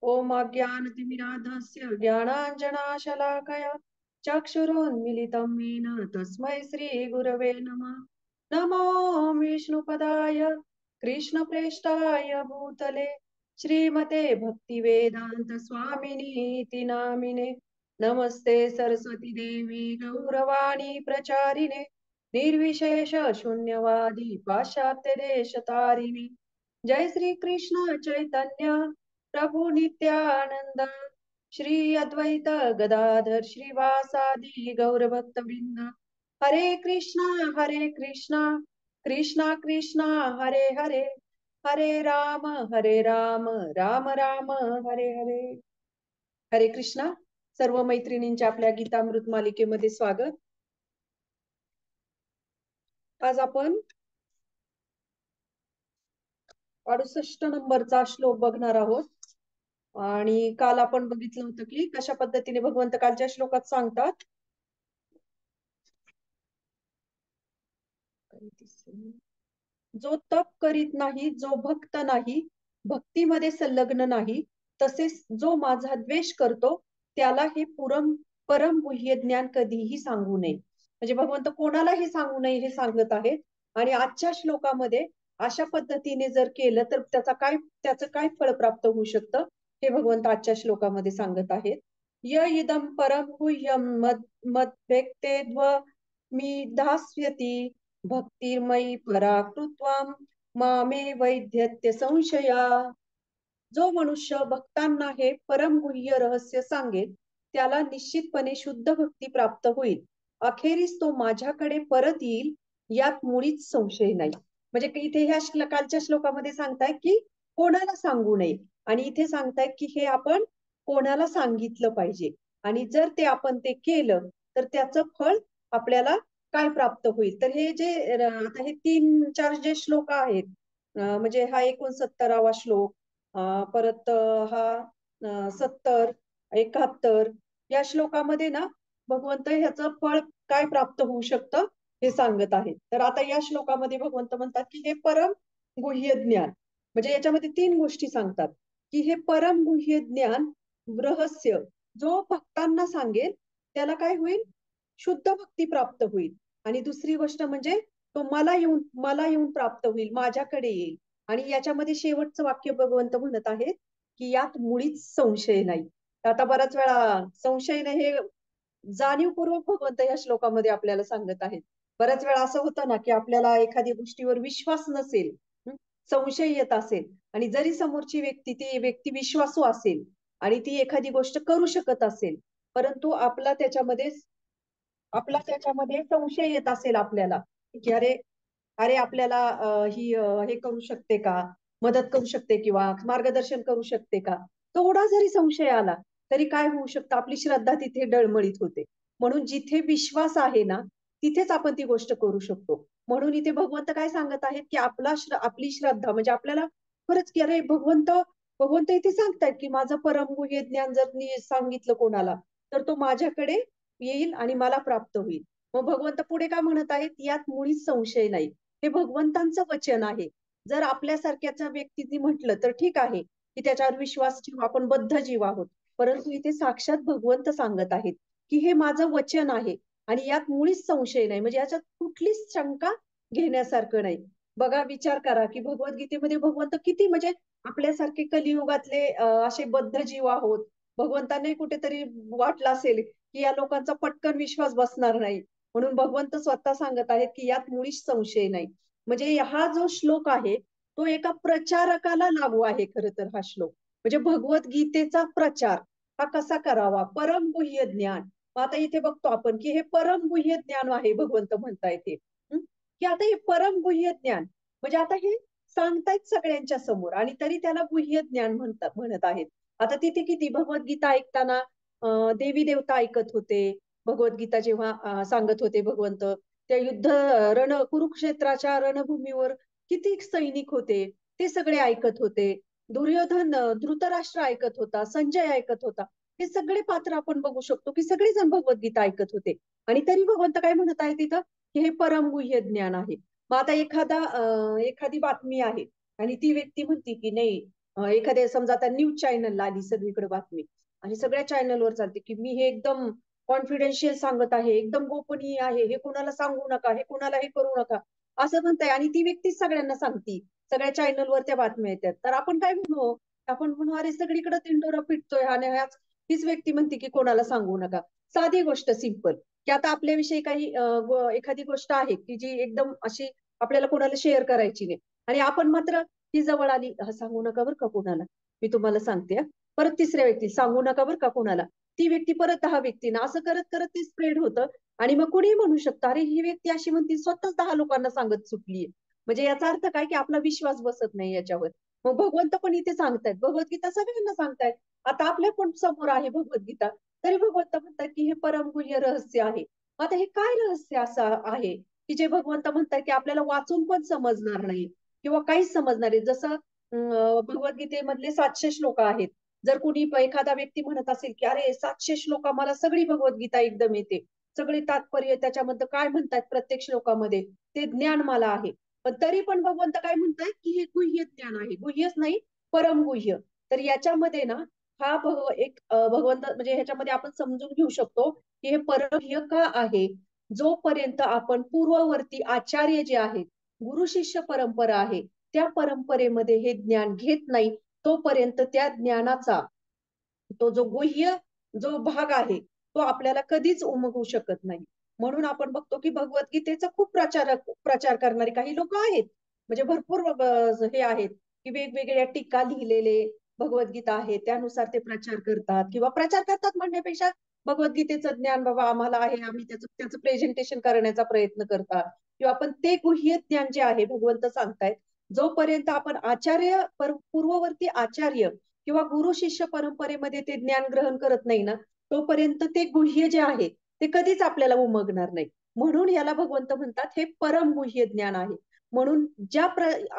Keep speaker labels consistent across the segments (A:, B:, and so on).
A: ओम अज्ञानतिमिरान्धस्य ज्ञानाञ्जनाशलाकया चक्षुरुन्मिलितं येन तस्मै श्रीगुरवे नमः। नमो विष्णुपदाय कृष्णप्रेष्ठाय भूतले श्रीमते भक्तिवेदान्त स्वामिनीति नामिने। नमस्ते सरस्वती देवी गौरवाणी प्रचारिणे निर्विशेष शून्यवादी पाश्चात्य देशतारिणे। जय श्री कृष्ण चैतन्य प्रभु नित्यानंद श्री अद्वैत गदाधर श्रीवासादि गौरभक्त वृंद। हरे कृष्णा कृष्णा कृष्णा हरे हरे, हरे राम राम राम हरे हरे। हरे कृष्णा। सर्व मैत्रिणींच्या आपल्या गीतामृत मालिकेमध्ये स्वागत। आज आपण 68 नंबरचा श्लोक बघणार आहोत। आणि काल आपण बघितलं होतं की कशा पद्धतीने भगवंत कालच्या श्लोकात सांगतात, जो तप करीत नाही, जो भक्त नाही, भक्तीमध्ये संलग्न नाही, तसेच जो माझा द्वेष करतो त्याला हे परम गुह्य ज्ञान कधीही सांगू नये। म्हणजे भगवंत कोणालाही सांगू नये हे सांगत आहेत। आणि आजच्या श्लोकामध्ये अशा पद्धतीने जर केलं तर त्याचं काय फळ प्राप्त होऊ शकतं हे भगवंत आजच्या श्लोकामध्ये सांगत आहेत। य इदं परम गुह्यम मद मद्भक्तेद्व मी दास्यति भक्तिर्मयी परा कृत्वाम मामे वैद्यत्य संशया। जो मनुष्य भक्तांना हे परम गुह्य रहस्य सांगेल त्याला निश्चितपणे शुद्ध भक्ती प्राप्त होईल। अखेरीस तो माझ्याकडे परत येईल यात मुळीच संशय नाही। म्हणजे इथे ह्या कालच्या श्लोकामध्ये सांगताय की कोणाला सांगू नये, आणि इथे सांगताय की हे आपण कोणाला सांगितलं पाहिजे, आणि जर ते आपण ते केलं तर त्याचं फळ आपल्याला काय प्राप्त होईल। तर हे जे आता हे 3-4 जे श्लोक आहेत, म्हणजे हा 69वा श्लोक, परत हा 70, 71 या श्लोकामध्ये ना भगवंत ह्याचं फळ काय प्राप्त होऊ शकतं हे सांगत आहेत। तर आता या श्लोकामध्ये भगवंत म्हणतात की हे परम गुह्य ज्ञान, म्हणजे याच्यामध्ये 3 गोष्टी सांगतात की हे परम गुह्य ज्ञान रहस्य जो भक्तांना सांगेल त्याला काय होईल, शुद्ध भक्ती प्राप्त होईल। आणि दुसरी गोष्ट म्हणजे तो मला येऊन प्राप्त होईल, माझ्याकडे येईल। आणि याच्यामध्ये शेवटचं वाक्य भगवंत म्हणत आहेत की यात मुळीच संशय नाही। आता बऱ्याच वेळा संशय नाही हे जाणीवपूर्वक भगवंत या श्लोकामध्ये आपल्याला सांगत आहेत। बऱ्याच वेळा असं होतं ना की आपल्याला एखाद्या गोष्टीवर विश्वास नसेल, संशय येत असेल, आणि जरी समोरची व्यक्ती ती व्यक्ती विश्वासू असेल आणि ती एखादी गोष्ट करू शकत असेल, परंतु आपला त्याच्यामध्ये संशय येत असेल आपल्याला की अरे अरे आपल्याला ही हे करू शकते का, मदत करू शकते किंवा मार्गदर्शन करू शकते का, थोडा जरी संशय आला तरी काय होऊ शकतं, आपली श्रद्धा तिथे डळमळीत होते। म्हणून जिथे विश्वास आहे ना तिथेच आपण ती गोष्ट करू शकतो। म्हणून इथे भगवंत काय सांगत आहेत की आपली श्रद्धा म्हणजे आपल्याला खरंच की अरे भगवंत इथे सांगतायत की माझं परम गुह्य ज्ञान जर मी सांगितलं कोणाला तर तो माझ्याकडे येईल आणि मला प्राप्त होईल। मग भगवंत पुढे काय म्हणत आहेत, यात मुळीच संशय नाही। हे भगवंतांचं वचन आहे। जर आपल्यासारख्याच्या व्यक्तीने म्हटलं तर ठीक आहे की त्याच्यावर विश्वास ठेवू, आपण बद्ध जीव आहोत, परंतु इथे साक्षात भगवंत सांगत आहेत की हे माझं वचन आहे आणि यात मुळीच संशय नाही, म्हणजे याच्यात कुठलीच शंका घेण्यासारखं नाही। बघा, विचार करा की भगवद्गीतेमध्ये भगवंत किती म्हणजे आपल्यासारखे कलियुगातले असे बद्ध जीव आहोत, भगवंतांनी कुठेतरी वाटलं असेल की या लोकांचा पटकन विश्वास बसणार नाही, म्हणून भगवंत स्वतः सांगत आहेत की यात मुळीच संशय नाही। म्हणजे हा जो श्लोक आहे तो एका प्रचारकाला लागू आहे खर तर हा श्लोक। म्हणजे भगवद्गीतेचा प्रचार हा कसा करावा, परम गुह्य ज्ञान। मग आता इथे बघतो आपण की हे परम गुह्य ज्ञान आहे, भगवंत म्हणतायत ते की आता हे परम गुह्य ज्ञान म्हणजे आता हे सांगतायत सगळ्यांच्या समोर आणि तरी त्याला गुह्य ज्ञान म्हणत आहेत। आता तिथे किती भगवद्गीता ऐकताना देवी देवता ऐकत होते, भगवद्गीता जेव्हा सांगत होते भगवंत, त्या कुरुक्षेत्राच्या रणभूमीवर किती सैनिक होते ते सगळे ऐकत होते। दुर्योधन धृतराष्ट्र ऐकत होता, संजय ऐकत होता, हे सगळे पात्र आपण बघू शकतो की सगळेजण भगवद्गीता ऐकत होते। आणि तरी भगवंत काय म्हणत आहे तिथं की हे परम गुह्य ज्ञान आहे। मग आता एखादी बातमी आहे आणि ती व्यक्ती म्हणते की नाही, एखाद्या समजा आता न्यूज चॅनलला आली सगळीकडे बातमी आणि सगळ्या चॅनलवर चालते की मी हे एकदम कॉन्फिडेन्शियल सांगत आहे, एकदम गोपनीय आहे, हे कुणाला सांगू नका, हे कुणाला हे करू नका असं म्हणताय आणि ती व्यक्तीच सगळ्यांना सांगती, सगळ्या चॅनलवर त्या बातम्या येतात. तर आपण काय म्हणू? आपण म्हणू अरे सगळीकडे तिंडोरा पिटतोय आणि हीच व्यक्ती म्हणते की कोणाला सांगू नका. साधी गोष्ट सिंपल की आता आपल्याविषयी काही एखादी गोष्ट आहे की जी एकदम अशी आपल्याला कोणाला शेअर करायची नाही आणि आपण मात्र ती जवळ आली, सांगू नका बरं का कोणाला, मी तुम्हाला सांगते परत तिसऱ्या व्यक्ती सांगू नका बरं का कोणाला, ती व्यक्ती परत 10 व्यक्तींना असं करत करत ते स्प्रेड होतं आणि मग कुणीही म्हणू शकतं अरे ही व्यक्ती अशी म्हणते स्वतःच 10 लोकांना सांगत सुटलीये. म्हणजे याचा अर्थ काय की आपला विश्वास बसत नाही याच्यावर. मग भगवंत पण इथे सांगतायत, भगवद्गीता सगळ्यांना सांगतायत. आता आपल्या पण समोर आहे भगवद्गीता, तरी भगवंत म्हणतात की हे परमगुह्य रहस्य आहे. आता हे काय रहस्य असं आहे की जे भगवंत म्हणतात की आपल्याला वाचून पण समजणार नाही किंवा काहीच समजणार नाही. जसं भगवद्गीतेमधले 700 श्लोक आहेत. जर कुणी एखादा व्यक्ती म्हणत असेल की अरे 700 श्लोक मला सगळी भगवद्गीता एकदम येते, सगळे तात्पर्य त्याच्यामध्ये काय म्हणतात प्रत्येक श्लोकामध्ये ते ज्ञान मला आहे, पण तरी पण भगवंत काय म्हणतात की हे गुह्य ज्ञान आहे, गुह्यच नाही परम गुह्य. तर याच्यामध्ये ना हा एक भगवंत म्हणजे ह्याच्यामध्ये आपण समजून घेऊ शकतो की हे परमगुह्य का आहे. जोपर्यंत आपण पूर्ववर्ती आचार्य जे आहेत, गुरु शिष्य परंपरा आहे, त्या परंपरेमध्ये हे ज्ञान घेत नाही तोपर्यंत त्या ज्ञानाचा तो जो गुह्य जो भाग आहे तो आपल्याला कधीच उमगू शकत नाही. म्हणून आपण बघतो की भगवद्गीतेचा खूप प्रचार करणारे काही लोक आहेत. म्हणजे भरपूर हे आहेत की वेगवेगळ्या टीका लिहिलेले भगवद्गीता आहे त्यानुसार ते प्रचार करतात किंवा प्रचार करतात म्हणण्यापेक्षा भगवद्गीतेचं ज्ञान बाबा आम्हाला आहे, आम्ही त्याचं प्रेझेंटेशन करण्याचा प्रयत्न करतात किंवा आपण ते गुह्य ज्ञान जे आहे भगवंत सांगतायत जोपर्यंत आपण आचार्य पूर्ववर्ती आचार्य किंवा गुरु शिष्य परंपरेमध्ये ते ज्ञान ग्रहण करत नाही ना तोपर्यंत ते गुह्य जे आहे ते कधीच आपल्याला उमगणार नाही. म्हणून याला भगवंत म्हणतात हे परम गुह्य ज्ञान आहे. म्हणून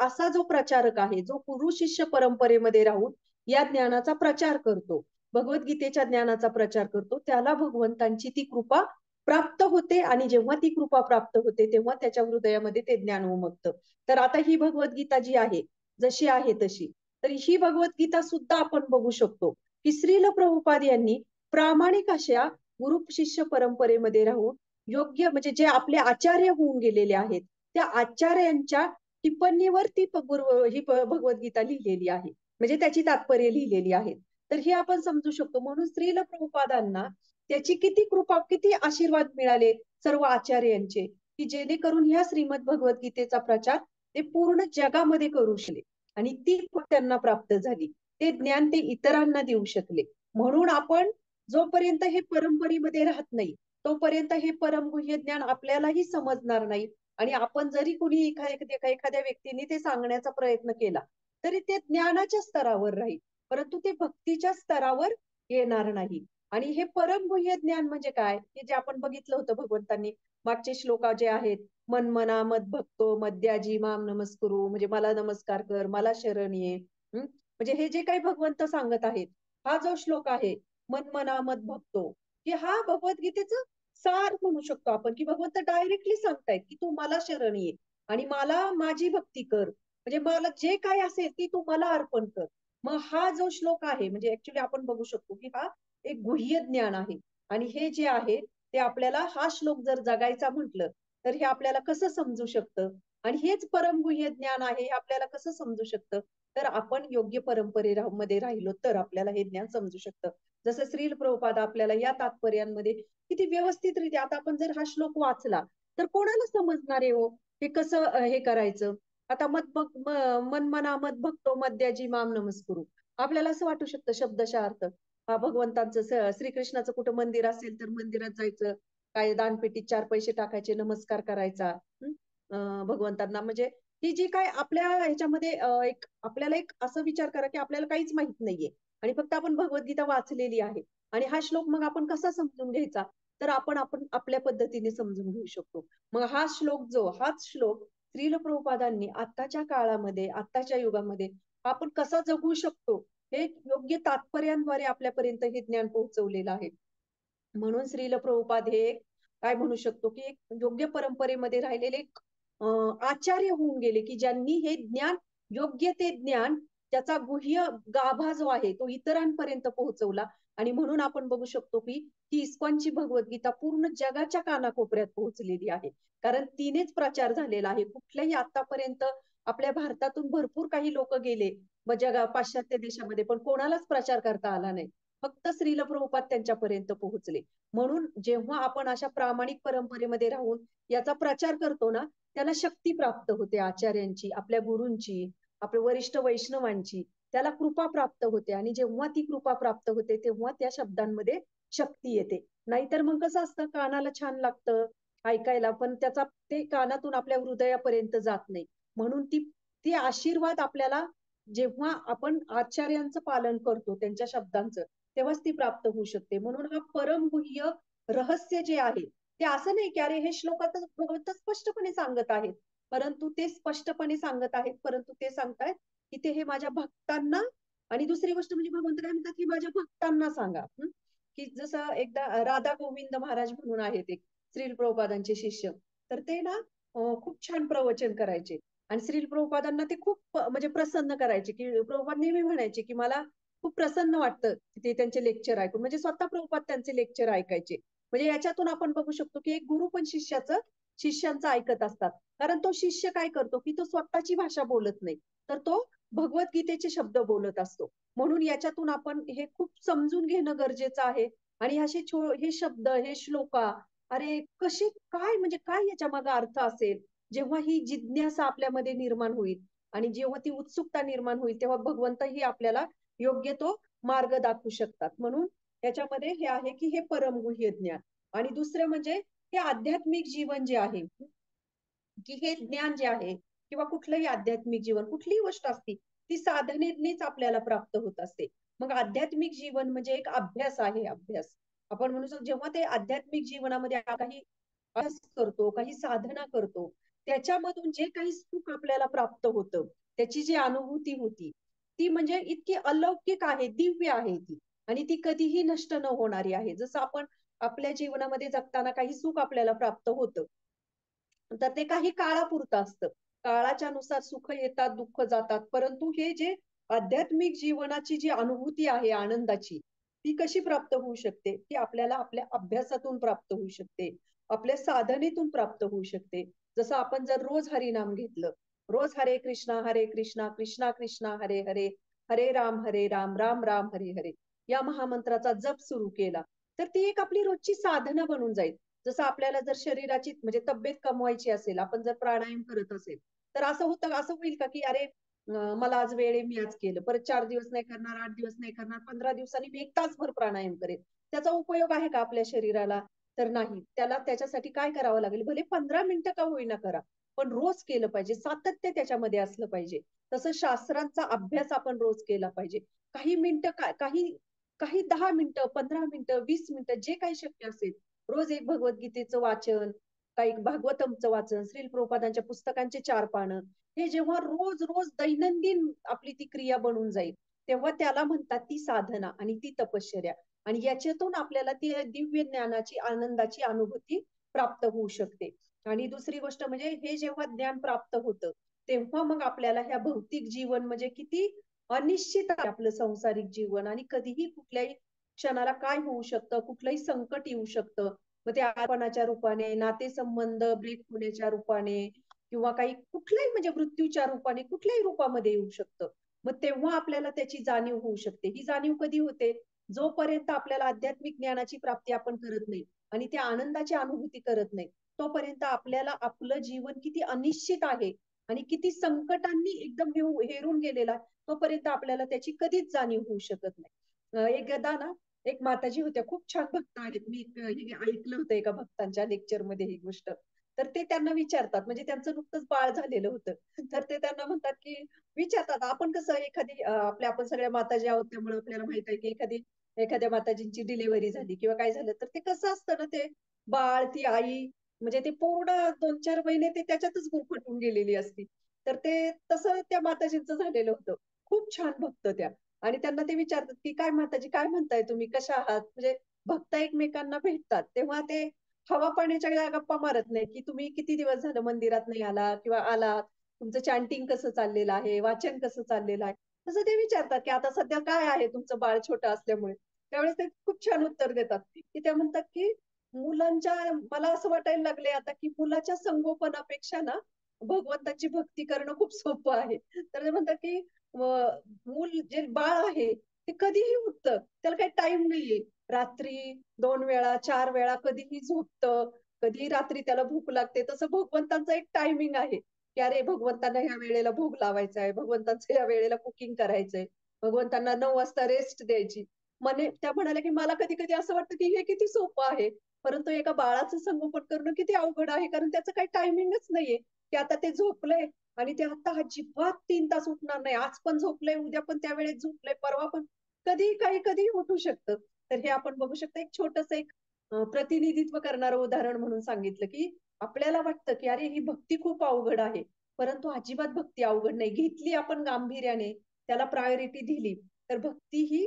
A: असा जो प्रचारक आहे जो गुरु शिष्य परंपरेमध्ये राहून या ज्ञानाचा प्रचार करतो, भगवद्गीतेच्या ज्ञानाचा प्रचार करतो, त्याला भगवंतांची ती कृपा प्राप्त होते आणि जेव्हा ती कृपा प्राप्त होते तेव्हा त्याच्या हृदयामध्ये ते ज्ञान उमगतं. तर आता ही भगवद्गीता जी आहे जशी आहे तशी, तर ही भगवद्गीता सुद्धा आपण बघू शकतो की श्रील प्रभुपाद यांनी प्रामाणिक अशा गुरु शिष्य परंपरेमध्ये राहून योग्य म्हणजे जे आपले आचार्य होऊन गेलेले आहेत त्या आचार्यांच्या टिप्पणीवर ती ही भगवद्गीता लिहिलेली आहे, म्हणजे त्याची तात्पर्य लिहिलेली आहेत. तर हे आपण समजू शकतो. म्हणून श्रील प्रभुपादांना त्याची किती कृपा किती आशीर्वाद मिळाले सर्व आचार्यांचे की जेणेकरून ह्या श्रीमद भगवद्गीतेचा प्रचार ते पूर्ण जगामध्ये करू शकले आणि ती त्यांना प्राप्त झाली, ते ज्ञान ते इतरांना देऊ शकले. म्हणून आपण जोपर्यंत हे परंपरेमध्ये राहत नाही तोपर्यंत हे परमगुह्य ज्ञान आपल्यालाही समजणार नाही आणि आपण जरी कुणी एखाद्या व्यक्तीने ते सांगण्याचा प्रयत्न केला तरी ते ज्ञानाच्या स्तरावर राहील, परंतु ते भक्तीच्या स्तरावर येणार नाही. आणि हे परमगुह्य ज्ञान म्हणजे काय हे जे आपण बघितलं होतं भगवंतांनी मागचे श्लोक जे आहेत, मन मना मत भक्तो मद्याजी माम नमस्कुरु, म्हणजे मला नमस्कार कर, मला शरण ये. म्हणजे हे जे काही भगवंत सांगत आहेत, हा जो श्लोक आहे मन मना मत भक्तो, की हा भगवद्गीतेचं सार म्हणू शकतो आपण की भगवंत डायरेक्टली सांगतायत की तू मला शरण ये आणि मला माझी भक्ती कर, म्हणजे मला जे काय असेल ती तू मला अर्पण कर. मग हा जो श्लोक आहे म्हणजे ऍक्च्युली आपण बघू शकतो की हा एक गुह्य ज्ञान आहे आणि हे जे आहे ते आपल्याला हा श्लोक जर जगायचा म्हटलं तर हे आपल्याला कसं समजू शकतं आणि हेच परम गुह्य ज्ञान आहे हे आपल्याला कसं समजू शकतं, तर आपण योग्य परंपरेमध्ये राहिलो तर आपल्याला हे ज्ञान समजू शकतं. जसं श्रील प्रभुपाद आपल्याला या तात्पर्यांमध्ये किती व्यवस्थितरित्या, आता आपण जर हा श्लोक वाचला तर कोणाला समजणार आहे हो हे कसं हे करायचं. आता मन मना मत भक्तो मद्याजी माम नमस्कुरु, आपल्याला असं वाटू शकतं शब्दशः अर्थ हा भगवंतांचं श्रीकृष्णाचं कुठं मंदिर असेल तर मंदिरात जायचं, काय दानपेटीत 4 पैसे टाकायचे, नमस्कार करायचा भगवंतांना. म्हणजे ही जी काय आपल्या ह्याच्यामध्ये एक आपल्याला एक असं विचार करा की आपल्याला काहीच माहित नाहीये आणि फक्त आपण भगवद्गीता वाचलेली आहे आणि हा श्लोक मग आपण कसा समजून घ्यायचा, तर आपण आपल्या पद्धतीने समजून घेऊ शकतो. मग हाच श्लोक श्रील प्रभुपादांनी आत्ताच्या काळामध्ये आत्ताच्या युगामध्ये आपण कसा जगू शकतो हे योग्य तात्पर्यांद्वारे आपल्यापर्यंत हे ज्ञान पोहोचवलेलं आहे. म्हणून श्रील प्रभुपाद हे काय म्हणू शकतो की एक योग्य परंपरेमध्ये राहिलेले एक आचार्य होऊन गेले की ज्यांनी हे ज्ञान योग्य ते ज्ञान त्याचा गुह्य गाभा जो आहे तो इतरांपर्यंत पोहोचवला. आणि म्हणून आपण बघू शकतो की ही इस्कॉनची भगवद्गीता पूर्ण जगाच्या कानाकोपऱ्यात पोहोचलेली आहे. कारण तिनेच प्रचार झालेला आहे. कुठल्याही आतापर्यंत आपल्या भारतातून भरपूर काही लोक गेले व जगा पाश्चात्य देशामध्ये, पण कोणालाच प्रचार करता आला नाही. फक्त श्रील प्रभुपाद त्यांच्यापर्यंत पोहोचले. म्हणून जेव्हा आपण अशा प्रामाणिक परंपरेमध्ये राहून याचा प्रचार करतो ना, त्याला शक्ती प्राप्त होते आचार्यांची, आपल्या गुरूंची, आपल्या वरिष्ठ वैष्णवांची. त्याला कृपा प्राप्त होते आणि जेव्हा ती कृपा प्राप्त होते तेव्हा त्या शब्दांमध्ये शक्ती येते. नाहीतर मग कसं असतं, कानाला छान लागतं ऐकायला, पण त्याचा ते कानातून आपल्या हृदयापर्यंत जात नाही. म्हणून ती ती आशीर्वाद आपल्याला जेव्हा आपण आचार्यांचं पालन करतो त्यांच्या शब्दांचं, तेव्हाच ती प्राप्त होऊ शकते. म्हणून हा परमगुह्य रहस्य जे आहे ते असं नाही की अरे हे श्लोकात भगवंत स्पष्टपणे सांगत आहेत, परंतु ते स्पष्टपणे सांगत आहेत, परंतु ते सांगतायत की ते हे माझ्या भक्तांना. आणि दुसरी गोष्ट म्हणजे भगवंत काय म्हणतात की माझ्या भक्तांना सांगा. की जसं एकदा राधा गोविंद महाराज म्हणून आहेत एक श्रील प्रभुपादांचे शिष्य, तर ते ना खूप छान प्रवचन करायचे. आणि श्रील प्रभुपादांना ते खूप म्हणजे प्रसन्न करायचे, की प्रभुपाद नेहमी म्हणायचे की मला खूप प्रसन्न वाटतं ते त्यांचे लेक्चर ऐकून. म्हणजे स्वतः प्रभुपाद त्यांचे लेक्चर ऐकायचे. म्हणजे याच्यातून आपण बघू शकतो की एक गुरु पण शिष्यांचं ऐकत असतात. कारण तो शिष्य काय करतो की तो स्वतःची भाषा बोलत नाही, तर तो भगवद्गीतेचे शब्द बोलत असतो. म्हणून याच्यातून आपण हे खूप समजून घेणं गरजेचं आहे. आणि हे शब्द, हे श्लोका, अरे कसे काय, म्हणजे काय याच्या मागे अर्थ असेल. जेव्हा ही जिज्ञासा आपल्यामध्ये निर्माण होईल आणि जेव्हा ती उत्सुकता निर्माण होईल, तेव्हा भगवंतही आपल्याला योग्य तो मार्ग दाखवू शकतात. म्हणून याच्यामध्ये हे आहे की हे परमगुह्य ज्ञान. आणि दुसरं म्हणजे हे आध्यात्मिक जीवन जे आहे, की हे ज्ञान जे आहे किंवा कुठलंही आध्यात्मिक जीवन, कुठलीही गोष्ट असती, ती साधनेनेच आपल्याला प्राप्त होत असते. मग आध्यात्मिक जीवन म्हणजे एक अभ्यास आहे, अभ्यास. आपण म्हणू शकतो जेव्हा ते आध्यात्मिक जीवनामध्ये काही अभ्यास करतो, काही साधना करतो, त्याच्यामधून जे काही सुख आपल्याला प्राप्त होतं, त्याची जी अनुभूती होती, ती म्हणजे इतकी अलौकिक आहे, दिव्य आहे ती. आणि ती कधीही नष्ट न होणारी आहे. जसं आपण आपल्या जीवनामध्ये जगताना काही सुख आपल्याला प्राप्त होतं, तर ते काही काळापुरतं असतं. काळाच्या नुसार सुख येतात, दुःख जातात. परंतु हे जे आध्यात्मिक जीवनाची जी अनुभूती आहे आनंदाची, ती कशी प्राप्त होऊ शकते? ती आपल्याला आपल्या अभ्यासातून प्राप्त होऊ शकते. आपल्या साधनेतून प्राप्त होऊ शकते. जसं आपण जर रोज हरिनाम घेतलं, रोज हरे कृष्णा, कृष्णा कृष्णा हरे हरे, हरे राम, राम राम हरे हरे, या महामंत्राचा जप सुरू केला, तर ती एक आपली रोजची साधना बनून जाईल. जसं आपल्याला जर शरीराची म्हणजे तब्येत कमवायची असेल, आपण जर प्राणायाम करत असेल, तर असं होईल का की अरे मला आज वेळ आहे, मी आज केलं, परत 4 दिवस नाही करणार, 8 दिवस नाही करणार, 15 दिवसांनी मी 1 तासभर प्राणायाम करेल. त्याचा उपयोग आहे का आपल्या शरीराला? तर नाही. त्याला त्याच्यासाठी काय करावं लागेल, भले 15 मिनिटं का होईना करा, पण रोज केलं पाहिजे, सातत्य त्याच्यामध्ये असलं पाहिजे. तसं शास्त्रांचा अभ्यास आपण रोज केला पाहिजे. काही मिनिटं काय, काही काही 10 मिनिटं, 15 मिनिटं, 20 मिनिटं, जे काही शक्य असेल, रोज एक भगवद्गीतेचं वाचन, काही भागवतमचं वाचन, श्रील प्रभुपादांच्या पुस्तकांचे 4 पानं, हे जेव्हा रोज रोज दैनंदिन आपली ती क्रिया बनून जाईल, तेव्हा त्याला म्हणतात ती साधना आणि ती तपश्चर्या. आणि याच्यातून आपल्याला ती दिव्य ज्ञानाची, आनंदाची अनुभूती प्राप्त होऊ शकते. आणि दुसरी गोष्ट म्हणजे हे जेव्हा ज्ञान प्राप्त होतं, तेव्हा मग आपल्याला ह्या भौतिक जीवन म्हणजे किती अनिश्चित आहे आपलं सांसारिक जीवन, आणि कधीही कुठल्याही क्षणाला काय होऊ शकतं, कुठलंही संकट येऊ शकतं. मग ते आजारपणाच्या रूपाने, नातेसंबंध ब्रेक होण्याच्या रूपाने, किंवा काही कुठल्याही म्हणजे मृत्यूच्या रूपाने, कुठल्याही रूपामध्ये येऊ शकतं. मग तेव्हा आपल्याला त्याची जाणीव होऊ शकते. ही जाणीव कधी होते? जोपर्यंत आपल्याला आध्यात्मिक ज्ञानाची प्राप्ती आपण करत नाही आणि त्या आनंदाची अनुभूती करत नाही, तोपर्यंत आपल्याला आपलं जीवन किती अनिश्चित आहे आणि किती संकटांनी एकदम हेरून गेलेला आहे, तोपर्यंत आपल्याला त्याची कधीच जाणीव होऊ शकत नाही. एकदा ना एक माताजी होत्या, खूप छान भक्त आहेत. मी हे ऐकलं होतं एका भक्तांच्या लेक्चरमध्ये ही गोष्ट. तर ते त्यांना विचारतात, म्हणजे त्यांचं नुकतंच बाळ झालेलं होतं. तर ते त्यांना म्हणतात की, विचारतात आपण कसं एखादी आपण सगळ्या माताजी आहोत, त्यामुळे आपल्याला माहित आहे की एखाद्या माताजींची डिलिव्हरी झाली किंवा काय झालं, तर ते कसं असतं ना, ते बाळ, ती आई, म्हणजे ते पूर्ण 2-4 महिने ते त्याच्यातच गुरफटून गेलेली असती. तर ते तसं त्या माताजींचं झालेलं होतं. खूप छान भक्त त्या. आणि त्यांना ते विचारतात की, काय माताजी, काय म्हणताय तुम्ही, कशा आहात? म्हणजे भक्त एकमेकांना भेटतात तेव्हा ते हवा पाण्याच्या गप्पा मारत नाही की तुम्ही किती दिवस झालं मंदिरात नाही आला किंवा आलात, तुमचं चॅन्टिंग कसं चाललेलं आहे, वाचन कसं चाललेलं आहे. तसं ते विचारतात की आता सध्या काय आहे तुमचं बाळ छोटं असल्यामुळे. त्यावेळेस ते खूप छान उत्तर देतात की त्या म्हणतात की मुलांच्या मला असं वाटायला लागले आता की मुलाच्या संगोपनापेक्षा ना भगवंताची भक्ती करणं खूप सोपं आहे. तर ते म्हणतात की मूल जे बाळ आहे ते कधीही उठतं. त्याला काही टाईम नाहीये. रात्री 2 वेळा, 4 वेळा कधीही झोपतं. कधीही रात्री त्याला भूक लागते. तसं भगवंतांचं एक टायमिंग आहे, की अरे भगवंतांना ह्या वेळेला भोग लावायचा आहे. भगवंतांचं या वेळेला कुकिंग करायचंय. भगवंतांना 9 वाजता रेस्ट द्यायची. त्या म्हणाल्या, की मला कधी-कधी असं वाटतं, की हे किती सोपं आहे. परंतु एका बाळाचं संगोपन करणं किती अवघड आहे. कारण त्याचं काही टायमिंगच नाहीये, की आता ते झोपलंय आणि ते आता अजिबात 3 तास उठणार नाही. आज पण झोपलंय, उद्या पण त्या वेळेत झोपलंय, परवा पण कधीही काही कधीही उठू शकतं. तर हे आपण बघू शकतो एक छोटंसं एक प्रतिनिधित्व करणारं उदाहरण म्हणून सांगितलं, की आपल्याला वाटतं, की अरे ही भक्ती खूप अवघड आहे. परंतु अजिबात भक्ती अवघड नाही. घेतली आपण गांभीर्याने, त्याला प्रायोरिटी दिली, तर भक्ती ही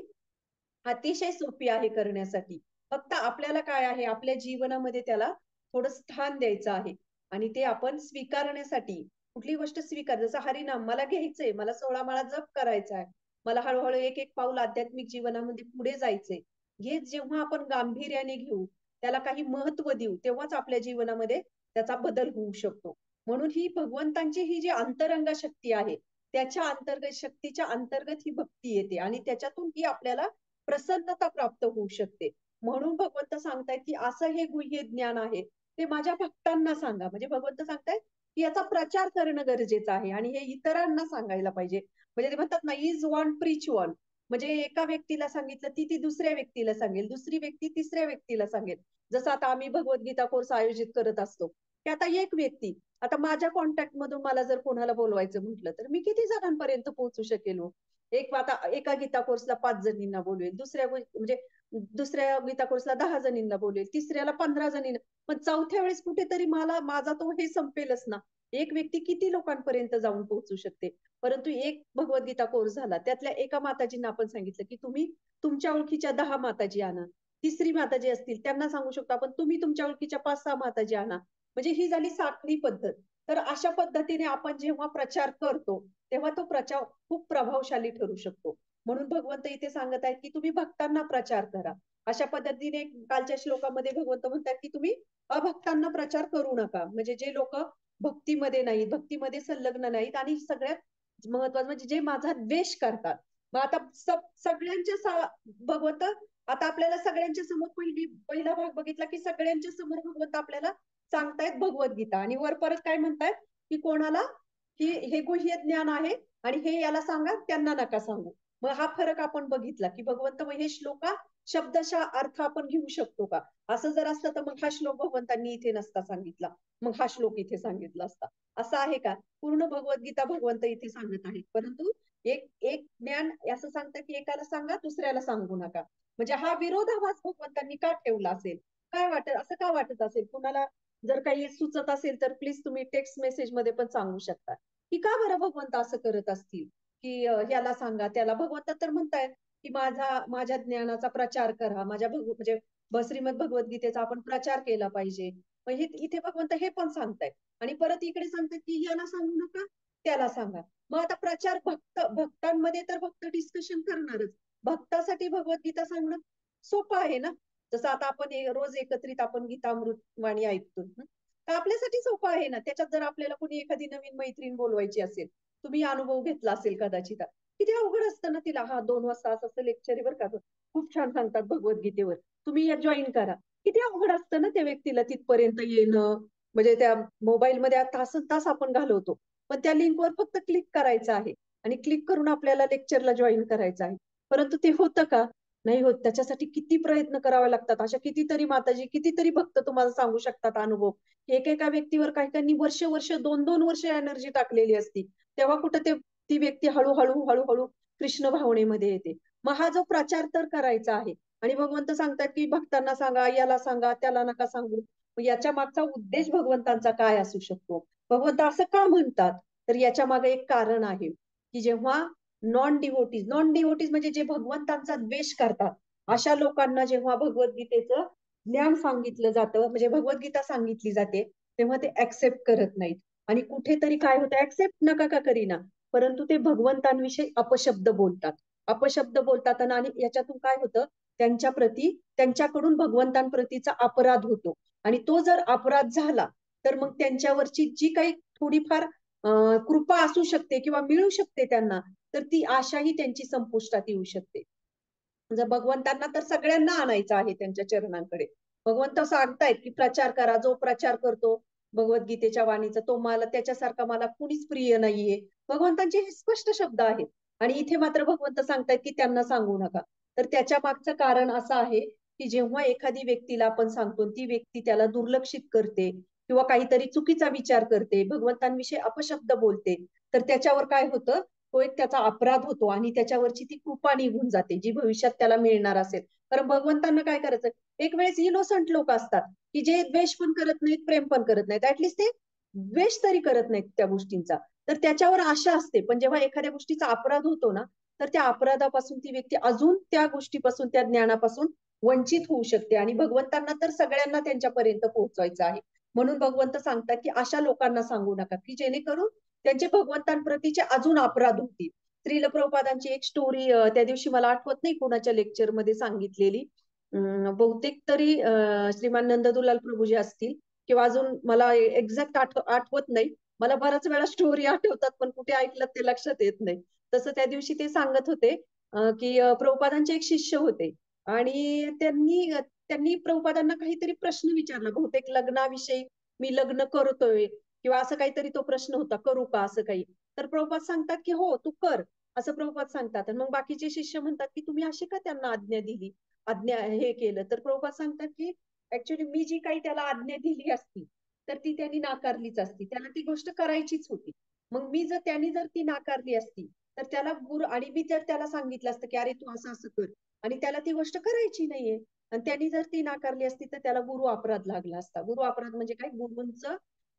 A: अतिशय सोपी आहे करण्यासाठी. फक्त आपल्याला काय आहे, आपल्या जीवनामध्ये त्याला थोडं स्थान द्यायचं आहे आणि ते आपण स्वीकारण्यासाठी कुठली गोष्ट जसं हरिनाम मला घ्यायचंय, मला 16 माळा जप करायचा आहे. मला हळू-हळू एक-एक पाऊल आध्यात्मिक जीवनामध्ये पुढे जायचंय. हे जेव्हा आपण गांभीर्याने घेऊ, त्याला काही महत्त्व देऊ, तेव्हाच आपल्या जीवनामध्ये त्याचा बदल होऊ शकतो. म्हणून ही भगवंतांची ही जी अंतरंग शक्ती आहे, त्याच्या अंतर्गत शक्तीच्या अंतर्गत ही भक्ती येते आणि त्याच्यातून ही आपल्याला प्रसन्नता प्राप्त होऊ शकते. म्हणून भगवंत सांगतायत, की असं हे गुह्य ज्ञान आहे, ते माझ्या भक्तांना सांगा. म्हणजे भगवंत सांगतायत, की याचा प्रचार करणं गरजेचं आहे आणि हे इतरांना सांगायला पाहिजे. म्हणजे ते म्हणतात ना, "ईज वन प्रीच वन." म्हणजे एका व्यक्तीला सांगितलं, ती दुसऱ्या व्यक्तीला सांगेल, दुसरी व्यक्ती तिसऱ्या व्यक्तीला सांगेल. जसं आता आम्ही भगवद्गीता कोर्स आयोजित करत असतो, की आता एक व्यक्ती, आता माझ्या कॉन्टॅक्टमधून मला जर कोणाला बोलवायचं म्हटलं, तर मी किती जणांपर्यंत पोहोचू शकेल हो? आता एका गीता कोर्सला 5 जणींना बोलवेल, म्हणजे दुसऱ्या गीता कोर्सला 10 जणींना बोलवेल, तिसऱ्याला 15 जणींना. पण चौथ्या वेळेस कुठेतरी माझा तो हे संपेलच ना. एक व्यक्ती किती लोकांपर्यंत जाऊन पोहोचू शकते. परंतु एक भगवद्गीता कोर्स झाला. त्यातल्या एका माताजींना आपण सांगितलं, की तुम्ही तुमच्या ओळखीच्या 10 माताजी आणा. तिसरी माताजी असतील त्यांना सांगू शकतो आपण, तुम्ही तुमच्या ओळखीच्या 5-6 माताजी आणा. म्हणजे ही झाली साखळी पद्धत. तर अशा पद्धतीने आपण जेव्हा प्रचार करतो, तेव्हा तो प्रचार खूप प्रभावशाली ठरू शकतो. म्हणून भगवंत इथे सांगत आहेत, की तुम्ही भक्तांना प्रचार करा. अशा पद्धतीने कालच्या श्लोकामध्ये भगवंत म्हणतात, की तुम्ही अभक्तांना प्रचार करू नका. म्हणजे जे लोकं भक्तीमध्ये नाहीत, भक्तीमध्ये संलग्न नाहीत आणि सगळ्यात महत्वाचं म्हणजे जे माझा द्वेष करतात. मग आता सगळ्यांच्या भगवंत आता आपल्याला सगळ्यांच्या समोर पहिला भाग बघितला, की सगळ्यांच्या समोर भगवंत आपल्याला सांगतायत भगवद्गीता आणि वर परत काय म्हणतायत, की कोणाला की हे गुह्य ज्ञान आहे आणि हे याला सांगा, त्यांना नका सांगू. मग हा फरक आपण बघितला, की भगवंत मग हे श्लोका शब्दशः अर्थ आपण घेऊ शकतो का? असं जर असतं तर मग हा श्लोक भगवंतांनी इथे नसता सांगितला. मग हा श्लोक इथे सांगितला असता. असं आहे का? पूर्ण भगवद्गीता भगवंत इथे सांगत आहेत. परंतु एक एक ज्ञान असं सांगतं, की एकाला सांगा, दुसऱ्याला सांगू नका. म्हणजे हा विरोधाभास भगवंतांनी का ठेवला असेल? काय वाटत असं का वाटत असेल? कुणाला जर काही सुचत असेल तर प्लीज तुम्ही टेक्स्ट मेसेजमध्ये पण सांगू शकता. की का बरं भगवंत असं करत असतील? की ह्याला सांगा, त्याला भगवंत तर म्हणतायत, की माझ्या ज्ञानाचा प्रचार करा. म्हणजे श्रीमद भगवद्गीतेचा आपण प्रचार केला पाहिजे. मग इथे भगवंत हे पण सांगतायत आणि परत इकडे सांगतात, की याला सांगू नका, त्याला सांगा. मग आता प्रचार भक्तांमध्ये तर भक्त डिस्कशन करणारच. भक्तासाठी भगवद्गीता सांगणं सोपं आहे ना. जसं आता आपण रोज एकत्रित आपण गीतामृत वाणी ऐकतो. तर आपल्यासाठी सोपं आहे ना. त्याच्यात जर आपल्याला कोणी एखादी नवीन मैत्रीण बोलवायची असेल, तुम्ही अनुभव घेतला असेल कदाचित. किती अवघड असतं ना तिला. हां, 2 वाजता असं लेक्चर आहे बरं का. खूप छान सांगतात भगवद्गीतेवर. तुम्ही या जॉइन करा. किती अवघड असतं ना त्या व्यक्तीला तिथपर्यंत येणं. म्हणजे त्या मोबाईलमध्ये तासंतास आपण घालवतो. पण त्या लिंकवर फक्त क्लिक करायचं आहे आणि क्लिक करून आपल्याला लेक्चरला जॉइन करायचं आहे. परंतु ते होतं का? नाही होत. त्याच्यासाठी किती प्रयत्न करावे लागतात. अशा कितीतरी माताजी, कितीतरी भक्त तुम्हाला सांगू शकतात अनुभव. एकेका व्यक्तीवर काही-काहींनी वर्ष-वर्ष, 2-2 वर्ष एनर्जी टाकलेली असती. तेव्हा कुठे ती व्यक्ती हळू-हळू कृष्ण भावनेमध्ये येते. मग हा जो प्रचार तर करायचा आहे आणि भगवंत सांगतात, की भक्तांना सांगा, याला सांगा, त्याला नका सांगू. मग याच्या मागचा उद्देश भगवंतांचा काय असू शकतो? भगवंत असं का म्हणतात? तर याच्या मागे एक कारण आहे, की जेव्हा नॉन डिव्होटीज म्हणजे जे भगवंतांचा द्वेष करतात, अशा लोकांना जेव्हा भगवद्गीतेचं ज्ञान सांगितलं जातं, म्हणजे भगवद्गीता सांगितली जाते, तेव्हा ते ऍक्सेप्ट करत नाहीत. आणि कुठेतरी काय होतं, ऍक्सेप्ट नका का करीना, परंतु ते भगवंतांविषयी अपशब्द बोलतात. अपशब्द बोलतात आणि याच्यातून काय होतं, त्यांच्या प्रती त्यांच्याकडून भगवंतांप्रतीचा अपराध होतो. आणि तो जर अपराध झाला तर मग त्यांच्यावरची जी काही थोडीफार कृपा असू शकते किंवा मिळू शकते त्यांना, तर ती आशाही त्यांची संपुष्टात येऊ शकते. जर भगवंतांना तर सगळ्यांना आणायचं आहे त्यांच्या चरणांकडे. भगवंत सांगतायत की प्रचार करा. जो प्रचार करतो भगवद्गीतेच्या वाणीचा, तो मला त्याच्यासारखा मला कुणीच प्रिय नाहीये. भगवंतांचे हे स्पष्ट शब्द आहेत. आणि इथे मात्र भगवंत सांगतायत की त्यांना सांगू नका. तर त्याच्या मागचं कारण असं आहे की जेव्हा एखादी व्यक्तीला आपण सांगतो, ती व्यक्ती त्याला दुर्लक्षित करते किंवा काहीतरी चुकीचा विचार करते, भगवंतांविषयी अपशब्द बोलते, तर त्याच्यावर काय होतं, तो एक त्याचा अपराध होतो आणि त्याच्यावरची ती कृपा निघून जाते, जी भविष्यात त्याला मिळणार असेल. कारण भगवंतांना काय करायचं, एक वेळेस इनोसंट लोक असतात की जे द्वेष पण करत नाहीत, प्रेम पण करत नाहीत, ऍटलिस्ट ते द्वेष तरी करत नाहीत त्या गोष्टींचा. तर त्याच्यावर आशा असते. पण जेव्हा एखाद्या गोष्टीचा अपराध होतो ना, तर त्या अपराधापासून ती व्यक्ती अजून त्या गोष्टीपासून, त्या ज्ञानापासून वंचित होऊ शकते. आणि भगवंतांना तर सगळ्यांना त्यांच्यापर्यंत पोहोचवायचं आहे. म्हणून भगवंत सांगतात की अशा लोकांना सांगू नका, की जेणेकरून त्यांचे भगवंतांप्रतीचे अजून अपराध होतील. श्रील प्रभुपादांची एक स्टोरी त्या दिवशी मला आठवत नाही कोणाच्या लेक्चरमध्ये सांगितलेली. बहुतेक तरी श्रीमान नंददुलाल प्रभू जे असतील किंवा अजून मला एक्झॅक्ट आठवत नाही. मला बऱ्याच वेळा स्टोरी आठवतात पण कुठे ऐकलं ते लक्षात येत नाही. तसं त्या दिवशी ते सांगत होते की प्रभुपादांचे एक शिष्य होते आणि त्यांनी प्रभुपादांना काहीतरी प्रश्न विचारला, बहुतेक लग्नाविषयी. मी लग्न करतोय किंवा असं काहीतरी तो प्रश्न होता, करू का असं काही. तर प्रभुपाद सांगतात की हो तू कर, असं प्रभुपाद सांगतात. आणि मग बाकीचे शिष्य म्हणतात की तुम्ही अशी का त्यांना आज्ञा दिली, आज्ञा हे केलं. तर प्रभुपाद सांगतात की ऍक्च्युली मी जी काही त्याला आज्ञा दिली असती तर ती त्यांनी नाकारलीच असती, त्याला ती गोष्ट करायचीच होती. मग त्यांनी जर ती नाकारली असती तर त्याला गुरु, आणि मी जर त्याला सांगितलं असतं की अरे तू असं असं कर, आणि त्याला ती गोष्ट करायची नाहीये, आणि त्यांनी जर ती नाकारली असती तर त्याला गुरु अपराध लागला असता. गुरु अपराध म्हणजे काय,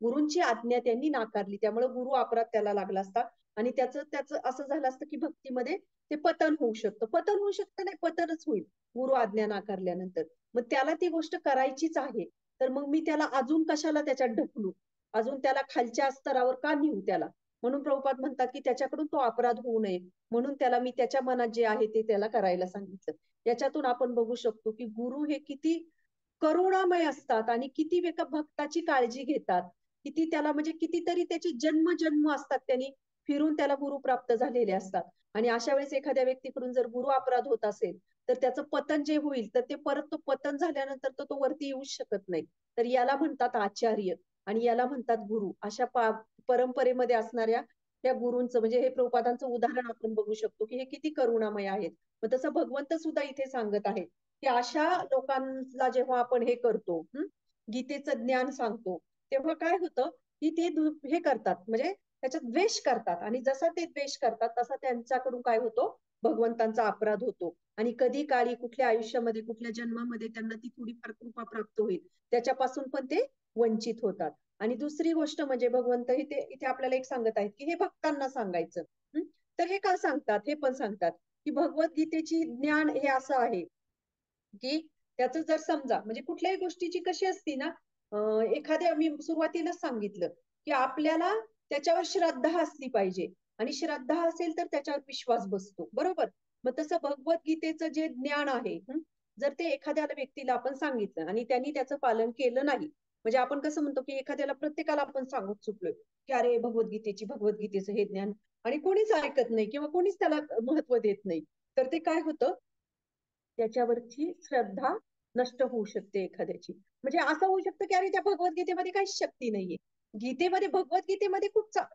A: गुरूंची आज्ञा त्यांनी नाकारली, त्यामुळे गुरु अपराध त्याला लागला असता. आणि त्याचं त्याचं असं झालं असतं की भक्तीमध्ये ते पतन होऊ शकतं. पतन होऊ शकतं नाही, पतनच होईल गुरु आज्ञा नाकारल्यानंतर. मग त्याला ती गोष्ट करायचीच आहे, तर मग मी त्याला अजून कशाला त्याच्यात ढकलू, अजून त्याला खालच्या स्तरावर का नेऊ त्याला. म्हणून प्रभुपाद म्हणतात की त्याच्याकडून तो अपराध होऊ नये, म्हणून त्याला मी त्याच्या मनात जे आहे ते त्याला करायला सांगितलं. याच्यातून आपण बघू शकतो की गुरु हे किती करुणामय असतात आणि किती भक्ताची काळजी घेतात. किती त्याला म्हणजे कितीतरी त्याचे जन्म जन्म असतात, त्यांनी फिरून त्याला गुरु प्राप्त झालेले असतात. आणि अशा वेळेस एखाद्या व्यक्तीकडून जर गुरु अपराध होत असेल तर त्याचं पतन जे होईल, तर ते परत तो पतन झाल्यानंतर तो वरती येऊच शकत नाही. तर याला म्हणतात आचार्य आणि याला म्हणतात गुरु. अशा परंपरेमध्ये असणाऱ्या त्या गुरूंचं म्हणजे हे प्रभुपादांचं उदाहरण आपण बघू शकतो की हे किती करुणामय आहेत. मग तसं भगवंत सुद्धा इथे सांगत आहे की अशा लोकांना जेव्हा आपण हे करतो, गीतेचं ज्ञान सांगतो, तेव्हा काय होतं की ते हे करतात, म्हणजे त्याच्यात द्वेष करतात. आणि जसा ते द्वेष करतात तसा त्यांच्याकडून काय होतो, भगवंतांचा अपराध होतो. आणि कधी काळी कुठल्या आयुष्यामध्ये कुठल्या जन्मामध्ये त्यांना ती थोडीफार कृपा प्राप्त होईल, त्याच्यापासून पण ते वंचित होतात. आणि दुसरी गोष्ट म्हणजे भगवंत इथे आपल्याला एक सांगत आहेत की हे भक्तांना सांगायचं. तर हे का सांगतात, हे पण सांगतात की भगवद्गीतेची ज्ञान हे असं आहे की त्याचं जर समजा म्हणजे कुठल्याही गोष्टीची कशी असती ना, एखाद्या मी सुरुवातीलाच सांगितलं की आपल्याला त्याच्यावर श्रद्धा असली पाहिजे, आणि श्रद्धा असेल तर त्याच्यावर विश्वास बसतो, बरोबर. मग तसं भगवद्गीतेचं जे ज्ञान आहे, जर ते एखाद्या व्यक्तीला आपण सांगितलं आणि त्यांनी त्याचं पालन केलं नाही, म्हणजे आपण कसं म्हणतो की एखाद्याला प्रत्येकाला आपण सांगत चुकलोय की अरे भगवद्गीतेचं हे ज्ञान, आणि कोणीच ऐकत नाही किंवा कोणीच त्याला महत्व देत नाही, तर ते काय होतं, त्याच्यावरची श्रद्धा नष्ट होऊ शकते एखाद्याची. म्हणजे असं होऊ शकतं की अरे त्या भगवद्गीतेमध्ये काहीच शक्ती नाहीये. भगवद्गीतेमध्ये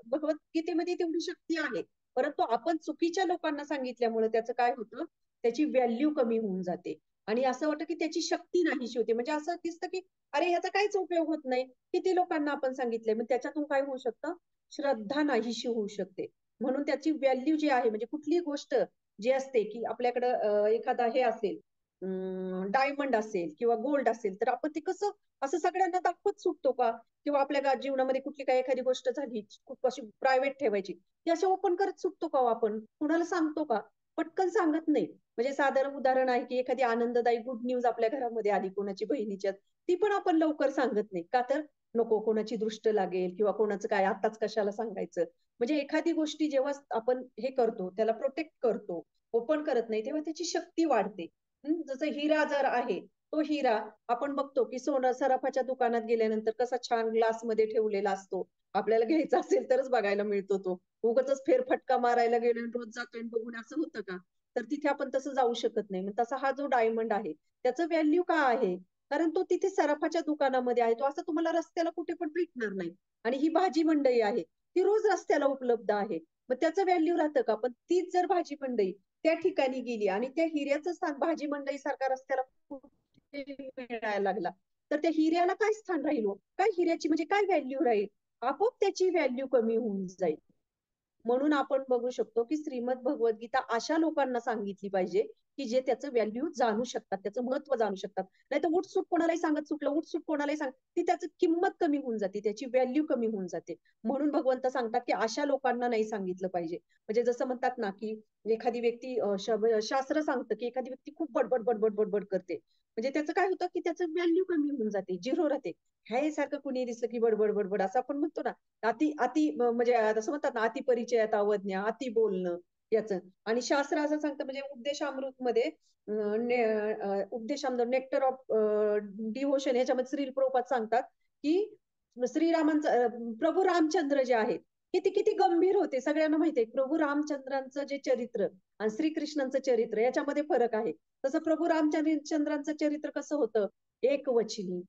A: भगवद्गीतेमध्ये तेवढी शक्ती आहे, परंतु आपण चुकीच्या लोकांना सांगितल्यामुळे त्याचं काय होतं, त्याची व्हॅल्यू कमी होऊन जाते. आणि असं वाटतं की त्याची शक्ती नाहीशी होते, म्हणजे असं दिसतं की अरे ह्याचा काहीच उपयोग होत नाही, किती लोकांना आपण सांगितलंय. मग त्याच्यातून काय होऊ शकतं, श्रद्धा नाहीशी होऊ शकते. म्हणून त्याची व्हॅल्यू जी आहे, म्हणजे कुठली गोष्ट जे असते की आपल्याकडं एखादा हे असेल, डायमंड असेल किंवा गोल्ड असेल, तर आपण ते कसं असं सगळ्यांना दाखवत सुटतो का, किंवा आपल्या जीवनामध्ये कुठली काही एखादी गोष्ट झाली खूप अशी प्रायव्हेट ठेवायची, ती अशी ओपन करत सुटतो का आपण, कुणाला सांगतो का, पटकन सांगत नाही. म्हणजे साधारण उदाहरण आहे की एखादी आनंददायी गुड न्यूज आपल्या घरामध्ये आली कोणाची बहिणीच्या, ती पण आपण लवकर सांगत नाही का, तर नको कोणाची दृष्ट लागेल किंवा कोणाचं काय आताच कशाला सांगायचं. म्हणजे एखादी गोष्टी जेव्हा आपण हे करतो, त्याला प्रोटेक्ट करतो, ओपन करत नाही, तेव्हा त्याची शक्ती वाढते. जसं हिरा जर आहे, तो हिरा आपण बघतो की सोनं सराफाच्या दुकानात गेल्यानंतर कसा छान ग्लासमध्ये ठेवलेला असतो. आपल्याला घ्यायचा असेल तरच बघायला मिळतो तो. उगाचच फेरफटका मारायला गेलो आणि रोज जातोय आणि बघून असं होतं का? तर तिथे आपण तसं जाऊ शकत नाही. मग तसा हा जो डायमंड आहे, त्याचं व्हॅल्यू का आहे? कारण तो तिथे सराफाच्या दुकानामध्ये आहे. तो असं तुम्हाला रस्त्याला कुठे पण भेटणार नाही. आणि ही भाजी मंडई आहे. ती रोज रस्त्याला उपलब्ध आहे. मग त्याचं व्हॅल्यू राहतं का? पण तीच जर भाजी मंडई त्या ठिकाणी गेली आणि त्या हिऱ्याचं स्थान भाजी मंडई सारखा रस्त्याला कुठे मिळायला लागला, तर त्या हिऱ्याला काय स्थान राहील हो? काय हिऱ्याची म्हणजे काय व्हॅल्यू राहील? आपोआप त्याची व्हॅल्यू कमी होऊन जाईल. म्हणून आपण बघू शकतो की श्रीमद भगवद्गीता अशा लोकांना सांगितली पाहिजे की जे त्याचं व्हॅल्यू जाणू शकतात, त्याचं महत्व जाणू शकतात. नाही तर उठसूट कोणालाही सांगत सुटलं, उठसूट कोणालाही सांग, ती त्याची किंमत कमी होऊन जाते, त्याची व्हॅल्यू कमी होऊन जाते. म्हणून भगवंत सांगतात की अशा लोकांना नाही सांगितलं पाहिजे. म्हणजे जसं म्हणतात ना की एखादी व्यक्ती शास्त्र सांगतं की एखादी व्यक्ती खूप बडबड बडबड बडबड करते, म्हणजे त्याचं काय होतं की त्याचं व्हॅल्यू कमी होऊन जाते, झिरो राहते. हे सारखं कुणी दिसलं की बडबड बडबड असं आपण म्हणतो ना, अति अति म्हणजे असं म्हणतात ना, अति परिचयात अवज्ञा, अति बोलणं याचं. आणि शास्त्र असं सांगतं म्हणजे उपदेशामृत मध्ये उपदेशामृत नेक्टर ऑफ डिव्होशन याच्यामध्ये श्री प्रभुपाद सांगतात की प्रभू रामचंद्र जे आहेत, किती किती गंभीर होते. सगळ्यांना माहिती आहे प्रभू रामचंद्रांचं जे चरित्र आणि श्रीकृष्णांचं चरित्र याच्यामध्ये फरक आहे. तसं प्रभू रामचंद्रांचं चरित्र कसं होतं? एकवचनी,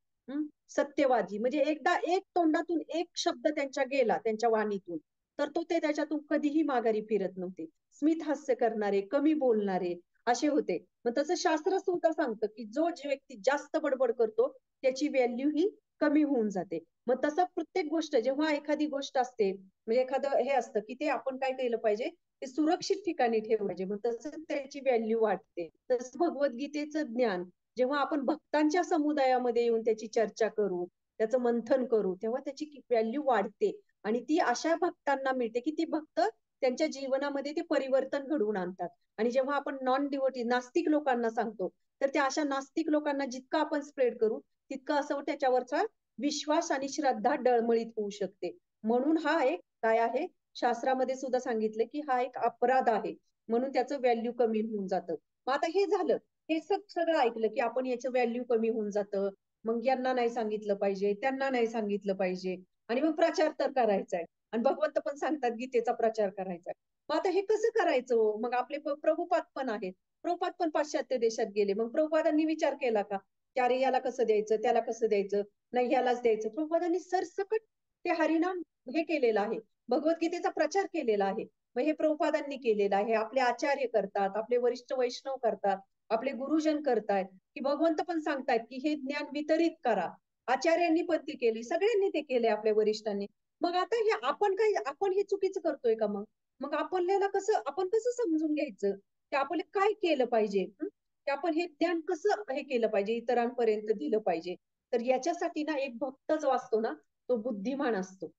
A: सत्यवादी, म्हणजे एकदा एक तोंडातून एक शब्द त्यांच्या गेला त्यांच्या वाणीतून, तर तो ते त्याच्यातून कधीही माघारी फिरत नव्हते. स्मित हास्य करणारे, कमी बोलणारे असे होते. मग तसं शास्त्र सुद्धा सांगतं की जे व्यक्ती जास्त बडबड करतो त्याची व्हॅल्यू ही कमी होऊन जाते. मग तसं प्रत्येक गोष्ट जेव्हा एखादी गोष्ट असते, म्हणजे एखादं हे असतं की ते आपण काय केलं पाहिजे, ते सुरक्षित ठिकाणी ठेवलं पाहिजे. मग तसं त्याची व्हॅल्यू वाढते. तसं भगवद्गीतेचं ज्ञान जेव्हा आपण भक्तांच्या समुदायामध्ये येऊन त्याची चर्चा करू, त्याचं मंथन करू, तेव्हा त्याची व्हॅल्यू वाढते. आणि ती अशा भक्तांना मिळते की ती भक्त त्यांच्या जीवनामध्ये ते परिवर्तन घडवून आणतात. आणि जेव्हा आपण नॉन डिवोटी नास्तिक लोकांना सांगतो, तर त्या अशा नास्तिक लोकांना जितकं आपण स्प्रेड करू, तितकं असं त्याच्यावरचा विश्वास आणि श्रद्धा डळमळीत होऊ शकते. म्हणून हा एक काय आहे, शास्त्रामध्ये सुद्धा सांगितलं की हा एक अपराध आहे. म्हणून त्याचं व्हॅल्यू कमी होऊन जातं. मग आता हे झालं, हे सगळं ऐकलं की आपण याचं व्हॅल्यू कमी होऊन जातं. मग यांना नाही सांगितलं पाहिजे, त्यांना नाही सांगितलं पाहिजे, आणि मग प्रचार तर करायचा आहे. आणि भगवंत पण सांगतात गीतेचा प्रचार करायचा आहे. मग आता हे कसं करायचं हो? मग आपले प्रभुपाद पण आहेत. प्रभुपाद पण पाश्चात्य देशात गेले. मग प्रभुपादांनी विचार केला का की अरे याला कसं द्यायचं, त्याला कसं द्यायचं, नाही ह्यालाच द्यायचं? प्रभुपादांनी सरसकट ते हरिनाम हे केलेलं आहे, भगवद्गीतेचा प्रचार केलेला आहे. मग हे प्रभुपादांनी केलेलं आहे, आपले आचार्य करतात, आपले वरिष्ठ वैष्णव करतात, आपले गुरुजन करतायत, की भगवंत पण सांगतायत की हे ज्ञान वितरित करा. आचार्यांनी पण ते केले, सगळ्यांनी ते केले, आपल्या वरिष्ठांनी. मग आता हे आपण हे चुकीचं करतोय का? मग मग आपण कसं समजून घ्यायचं की आपण काय केलं पाहिजे, की आपण हे ज्ञान कसं हे केलं पाहिजे, इतरांपर्यंत दिलं पाहिजे? तर याच्यासाठी ना एक भक्त जो असतो ना, तो बुद्धिमान असतो.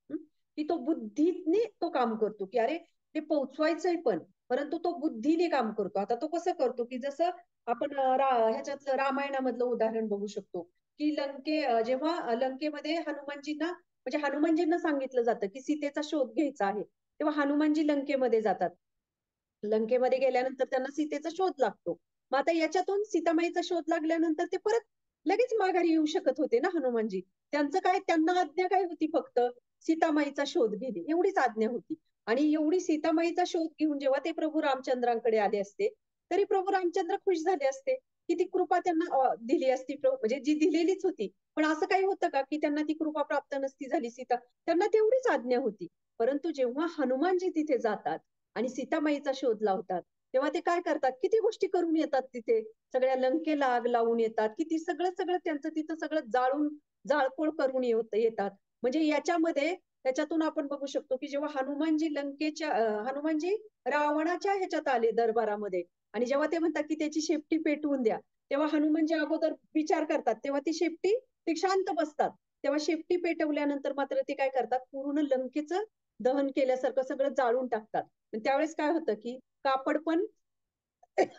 A: की तो बुद्धीने तो काम करतो की अरे ते पोचवायचंय पण, परंतु तो बुद्धीने काम करतो. आता तो कसं करतो की जसं आपण ह्याच्यातलं रामायणामधलं उदाहरण बघू शकतो की जेव्हा लंकेमध्ये हनुमानजींना म्हणजे हनुमानजींना सांगितलं जातं की सीतेचा शोध घ्यायचा आहे, तेव्हा हनुमानजी लंकेमध्ये जातात. लंकेमध्ये गेल्यानंतर त्यांना सीतेचा शोध लागतो. मग आता याच्यातून सीतामाईचा शोध लागल्यानंतर ते परत लगेच माघारी येऊ शकत होते ना हनुमानजी. त्यांचं काय, त्यांना आज्ञा काय होती? फक्त सीतामाईचा शोध घेणे एवढीच आज्ञा होती. आणि एवढी सीतामाईचा शोध घेऊन जेव्हा ते प्रभू रामचंद्रांकडे आले असते, तरी प्रभू रामचंद्र खुश झाले असते की ती कृपा त्यांना दिली असती, म्हणजे जी दिलेलीच होती. पण असं काही होतं का की त्यांना ती कृपा प्राप्त नसती झाली? त्यांना तेवढीच आज्ञा होती. परंतु जेव्हा हनुमानजी तिथे जातात आणि सीतामाईचा शोध लावतात, तेव्हा ते काय करतात? किती गोष्टी करून येतात तिथे. सगळ्या लंकेला आग लावून येतात, किती सगळं सगळं त्यांचं तिथं सगळं जाळपोळ करून येतात. म्हणजे त्याच्यातून आपण बघू शकतो की जेव्हा हनुमानजी रावणाच्या ह्याच्यात आले दरबारामध्ये, आणि जेव्हा ते म्हणतात की त्याची शेपटी पेटवून द्या, तेव्हा हनुमानजी अगोदर विचार करतात, तेव्हा ते शांत बसतात. तेव्हा शेपटी पेटवल्यानंतर मात्र ते काय करतात? पूर्ण लंकेचं दहन केल्यासारखं सगळं जाळून टाकतात. त्यावेळेस काय होतं की कापड पण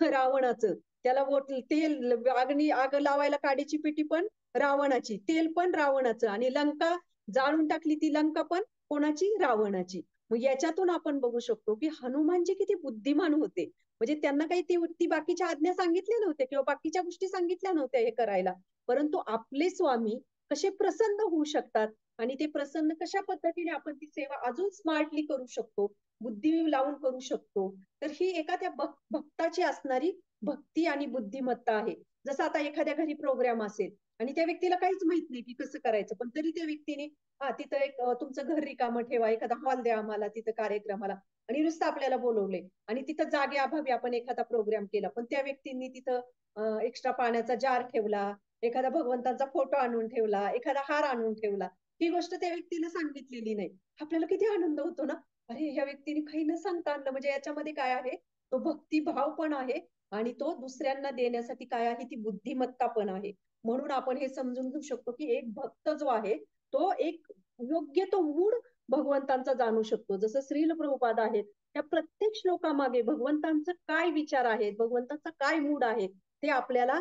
A: रावणाचं, त्याला तेल आग लावायला काडीची पेटी पण रावणाची, तेल पण रावणाचं, आणि लंका जाळून टाकली ती लंका पण कोणाची? रावणाची. मग याच्यातून आपण बघू शकतो की हनुमानजी किती बुद्धिमान होते. म्हणजे त्यांना काही ती बाकीच्या आज्ञा सांगितल्या नव्हत्या किंवा बाकीच्या गोष्टी सांगितल्या नव्हत्या हे करायला. परंतु आपले स्वामी कसे प्रसन्न होऊ शकतात आणि ते प्रसन्न कशा पद्धतीने आपण ती सेवा अजून स्मार्टली करू शकतो, बुद्धी लावून करू शकतो. तर ही एखाद्या भक्ताची असणारी भक्ती आणि बुद्धिमत्ता आहे. जसं आता एखाद्या घरी प्रोग्राम असेल आणि त्या व्यक्तीला काहीच माहित नाही की कसं करायचं, पण तरी त्या व्यक्तीने हा तिथं एक तुमचं घर रिकामं ठेवा, एखादा हॉल द्या आम्हाला तिथं कार्यक्रमाला आणि नुसतं आपल्याला बोलवले आणि तिथं जागे अभावी आपण एखादा प्रोग्राम केला, पण त्या व्यक्तींनी तिथं एक्स्ट्रा पाण्याचा जार ठेवला, एखादा भगवंताचा फोटो आणून ठेवला, एखादा हार आणून ठेवला. ही गोष्ट त्या व्यक्तीला सांगितलेली नाही. आपल्याला किती आनंद होतो ना, अरे ह्या व्यक्तीने काही न सांगता आणलं. म्हणजे याच्यामध्ये काय आहे, तो भक्तिभाव पण आहे आणि तो दुसऱ्यांना देण्यासाठी काय आहे, ती बुद्धिमत्ता पण आहे. म्हणून आपण हे समजून घेऊ शकतो की एक भक्त जो आहे तो एक योग्य तो मूड भगवंतांचा जाणू शकतो. जसं श्रील प्रभुपाद आहेत, त्या प्रत्येक श्लोकामागे भगवंतांचा काय विचार आहे, भगवंताचा काय मूड आहे, ते आपल्याला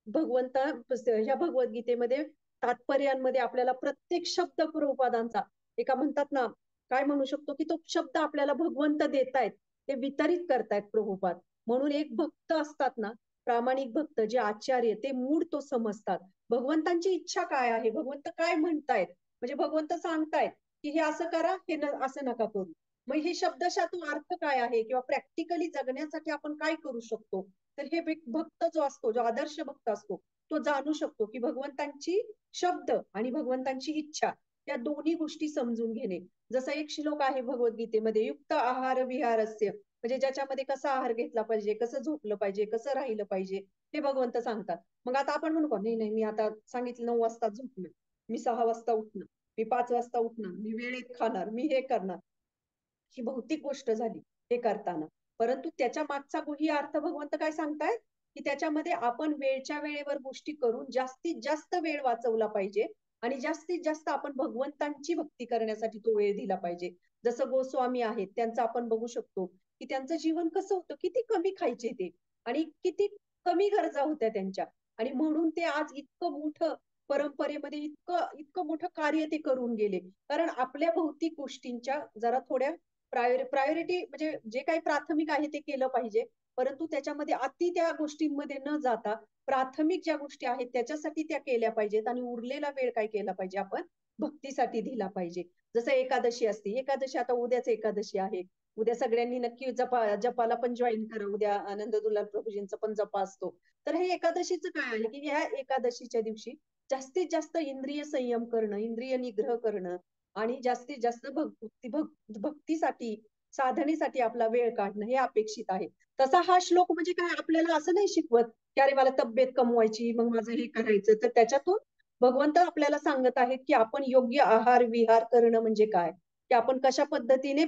A: भगवंत ह्या भगवद्गीतेमध्ये तात्पर्यांमध्ये आपल्याला प्रत्येक शब्द प्रभुपादांचा एका म्हणतात ना, काय म्हणू शकतो की तो शब्द आपल्याला भगवंत देतायत, ते वितरित करतायत प्रभुपाद. म्हणून एक भक्त असतात ना, प्रामाणिक भक्त जे आचार्य, ते मूड तो समजतात. भगवंतांची इच्छा काय आहे, भगवंत काय म्हणतायत, म्हणजे भगवंत सांगतायत की हे असं करा, हे असं नका करू. मग हे शब्दशः तो अर्थ काय आहे किंवा प्रॅक्टिकली जगण्यासाठी आपण काय करू शकतो. तर हे भक्त जो असतो, जो आदर्श भक्त असतो, तो जाणू शकतो की भगवंतांची शब्द आणि भगवंतांची इच्छा या दोन्ही गोष्टी समजून घेणे. जसा एक श्लोक आहे भगवद्गीतेमध्ये, युक्त आहार विहारस्य, म्हणजे ज्याच्यामध्ये कसा आहार घेतला पाहिजे, कसं झोपलं पाहिजे, कसं राहिलं पाहिजे, हे भगवंत सांगतात. मग आता आपण म्हणू का, नाही नाही, मी आता सांगितलं 9 वाजता झोपणार, मी 6 वाजता उठणार, मी 5 वाजता उठणार, मी वेळेत खाणार, मी हे करणार. ही भौतिक गोष्ट झाली हे करताना. परंतु त्याच्या मागचा गुही अर्थ भगवंत काय सांगतायत, की त्याच्यामध्ये आपण वेळच्या वेळेवर गोष्टी करून जास्तीत जास्त वेळ वाचवला पाहिजे आणि जास्तीत जास्त आपण भगवंतांची भक्ती करण्यासाठी तो वेळ दिला पाहिजे. जसं गोस्वामी आहेत, त्यांचं आपण बघू शकतो की त्यांचं जीवन कसं होतं, किती कमी खायचे ते आणि किती कमी गरजा होत्या त्यांच्या, आणि म्हणून ते आज इतकं मोठं परंपरेमध्ये इतकं इतकं मोठं कार्य ते करून गेले. कारण आपल्या भौतिक गोष्टींच्या जरा थोड्या प्रायोरिटी, म्हणजे जे काही प्राथमिक आहे ते केलं पाहिजे, परंतु त्याच्यामध्ये अति त्या गोष्टींमध्ये न जाता प्राथमिक ज्या गोष्टी आहेत त्याच्यासाठी त्या केल्या पाहिजेत आणि उरलेला वेळ काय केला पाहिजे, आपण भक्तीसाठी दिला पाहिजे. जसं एकादशी असते, एकादशी आता उद्याच एकादशी आहे, उद्या सगळ्यांनी नक्की जपाला पण जॉईन करा. उद्या आनंद दुलाल प्रभूजींचा पण जपा असतो. तर हे एकादशीचं काय आहे की ह्या एकादशीच्या दिवशी जास्तीत जास्त इंद्रिय संयम करणं, इंद्रिय निग्रह करणं आणि जास्तीत जास्त भक्तीसाठी, साधनेसाठी आपला वेळ काढणं हे अपेक्षित आहे. तसा हा श्लोक म्हणजे काय आपल्याला असं नाही शिकवत की अरे मला तब्येत कमवायची, मग माझं हे करायचं. तर त्याच्यातून भगवंत आपल्याला सांगत आहेत की आपण योग्य आहार विहार करणं म्हणजे काय, की आपण कशा पद्धतीने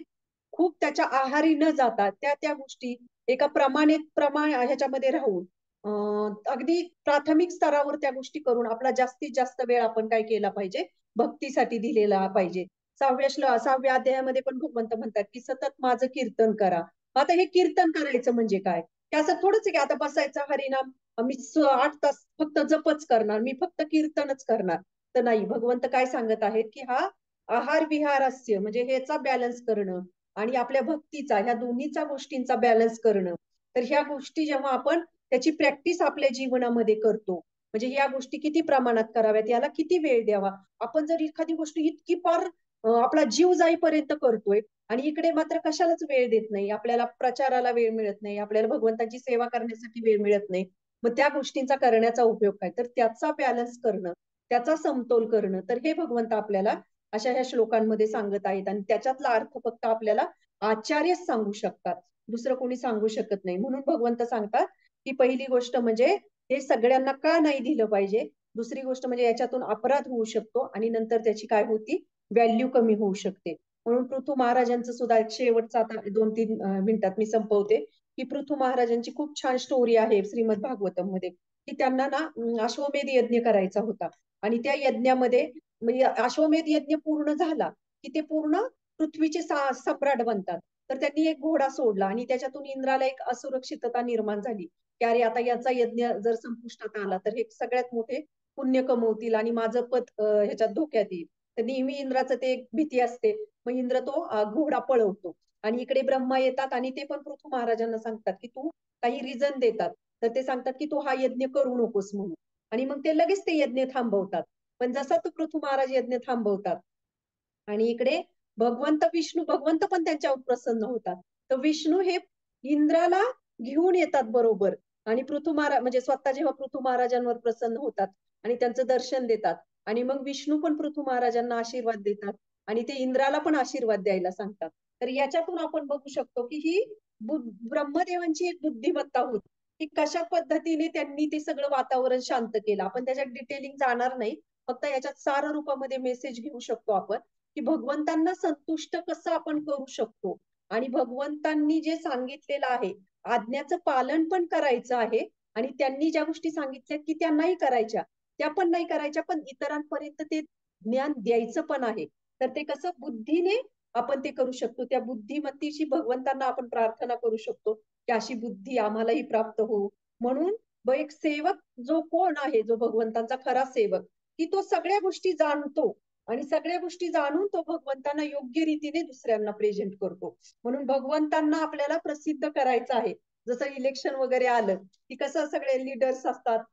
A: खूप त्याच्या आहारी न जाता त्या त्या गोष्टी एका प्रमाण ह्याच्यामध्ये राहून अगदी प्राथमिक स्तरावर त्या गोष्टी करून आपला जास्तीत जास्त वेळ आपण काय केला पाहिजे, भक्तीसाठी दिलेला पाहिजे. 6व्या अध्यायामध्ये पण भगवंत म्हणतात की सतत माझं कीर्तन करा. आता हे कीर्तन करायचं म्हणजे काय, की असं थोडंच की आता बसायचं हरिनाम, मी 8 तास फक्त जपच करणार, मी फक्त कीर्तनच करणार. तर नाही, भगवंत काय सांगत आहेत की हा आहार विहारस्य म्हणजे ह्याचा बॅलन्स करणं आणि आपल्या भक्तीचा, ह्या दोन्हीचा गोष्टींचा बॅलन्स करणं. तर ह्या गोष्टी जेव्हा आपण त्याची प्रॅक्टिस आपल्या जीवनामध्ये करतो, म्हणजे या गोष्टी किती प्रमाणात कराव्यात, याला किती वेळ द्यावा. आपण जर एखादी गोष्ट इतकी फार आपला जीव जाईपर्यंत करतोय आणि इकडे मात्र कशालाच वेळ देत नाही, आपल्याला प्रचाराला वेळ मिळत नाही, आपल्याला भगवंताची सेवा करण्यासाठी वेळ मिळत नाही, मग त्या गोष्टींचा करण्याचा उपयोग काय. तर त्याचा बॅलन्स करणं, त्याचा समतोल करणं, तर हे भगवंत आपल्याला अशा ह्या श्लोकांमध्ये सांगत आहेत आणि त्याच्यातला अर्थ फक्त आपल्याला आचार्यच सांगू शकतात, दुसरं कोणी सांगू शकत नाही. म्हणून भगवंत सांगतात की पहिली गोष्ट म्हणजे हे सगळ्यांना का नाही दिलं पाहिजे, दुसरी गोष्ट म्हणजे याच्यातून अपराध होऊ शकतो आणि नंतर त्याची काय होती, व्हॅल्यू कमी होऊ शकते. म्हणून पृथू महाराजांचं सुद्धा एक शेवटचा आता 2-3 मिनिटात मी संपवते की पृथू महाराजांची खूप छान स्टोरी आहे श्रीमद भागवतम मध्ये, की त्यांना ना अश्वमेध यज्ञ करायचा होता आणि त्या यज्ञामध्ये म्हणजे अश्वमेध यज्ञ पूर्ण झाला की ते पूर्ण पृथ्वीचे सम्राट बनतात. तर त्यांनी एक घोडा सोडला आणि त्याच्यातून इंद्राला एक असुरक्षितता निर्माण झाली की अरे आता याचा यज्ञ जर संपुष्टात आला तर हे सगळ्यात मोठे पुण्य कमवतील आणि माझं पद ह्याच्यात धोक्यात येईल. तर नेहमी इंद्राचं ते एक भीती असते. मग इंद्र तो घोडा पळवतो आणि इकडे ब्रह्मा येतात आणि ते पण पृथ्वी महाराजांना सांगतात की तू काही रिझन देतात. तर ते सांगतात की तू हा यज्ञ करू नकोस म्हणून. आणि मग ते लगेच ते यज्ञ थांबवतात. पण जसा तो पृथ्वी महाराज यज्ञ थांबवतात आणि इकडे भगवंत पण त्यांच्यावर प्रसन्न होतात. तर विष्णू हे इंद्राला घेऊन येतात बरोबर आणि पृथ्वी महाराज म्हणजे स्वतः जेव्हा पृथ्वी महाराजांवर प्रसन्न होतात आणि त्यांचं दर्शन देतात आणि मग विष्णू पण पृथ्वी महाराजांना आशीर्वाद देतात आणि ते इंद्राला पण आशीर्वाद द्यायला सांगतात. तर याच्यातून आपण बघू शकतो की ही ब्रह्मदेवांची एक बुद्धिमत्ता होती की कशा पद्धतीने त्यांनी ते सगळं वातावरण शांत केलं. आपण त्याच्यात डिटेलिंग जाणार नाही, फक्त याच्यात सार रूपामध्ये मेसेज घेऊ शकतो आपण की भगवंतांना संतुष्ट कसं आपण करू शकतो आणि भगवंतांनी जे सांगितलेलं आहे आज्ञाचं पालन पण करायचं आहे आणि त्यांनी ज्या गोष्टी सांगितल्या की त्या नाही करायच्या, त्या पण नाही करायच्या, पण इतरांपर्यंत ते ज्ञान द्यायचं पण आहे. तर ते कसं बुद्धीने आपण ते करू शकतो. त्या बुद्धिमत्तेची भगवंतांना आपण प्रार्थना करू शकतो की अशी बुद्धी आम्हालाही प्राप्त हो. म्हणून एक सेवक जो कोण आहे, जो भगवंतांचा खरा सेवक, की तो सगळ्या गोष्टी जाणतो आणि सगळ्या गोष्टी जाणून तो भगवंतांना योग्य रीतीने दुसऱ्यांना प्रेझेंट करतो. म्हणून भगवंतांना आपल्याला प्रसिद्ध करायचं आहे. जसं इलेक्शन वगैरे आलं की कसं सगळे लीडर्स असतात,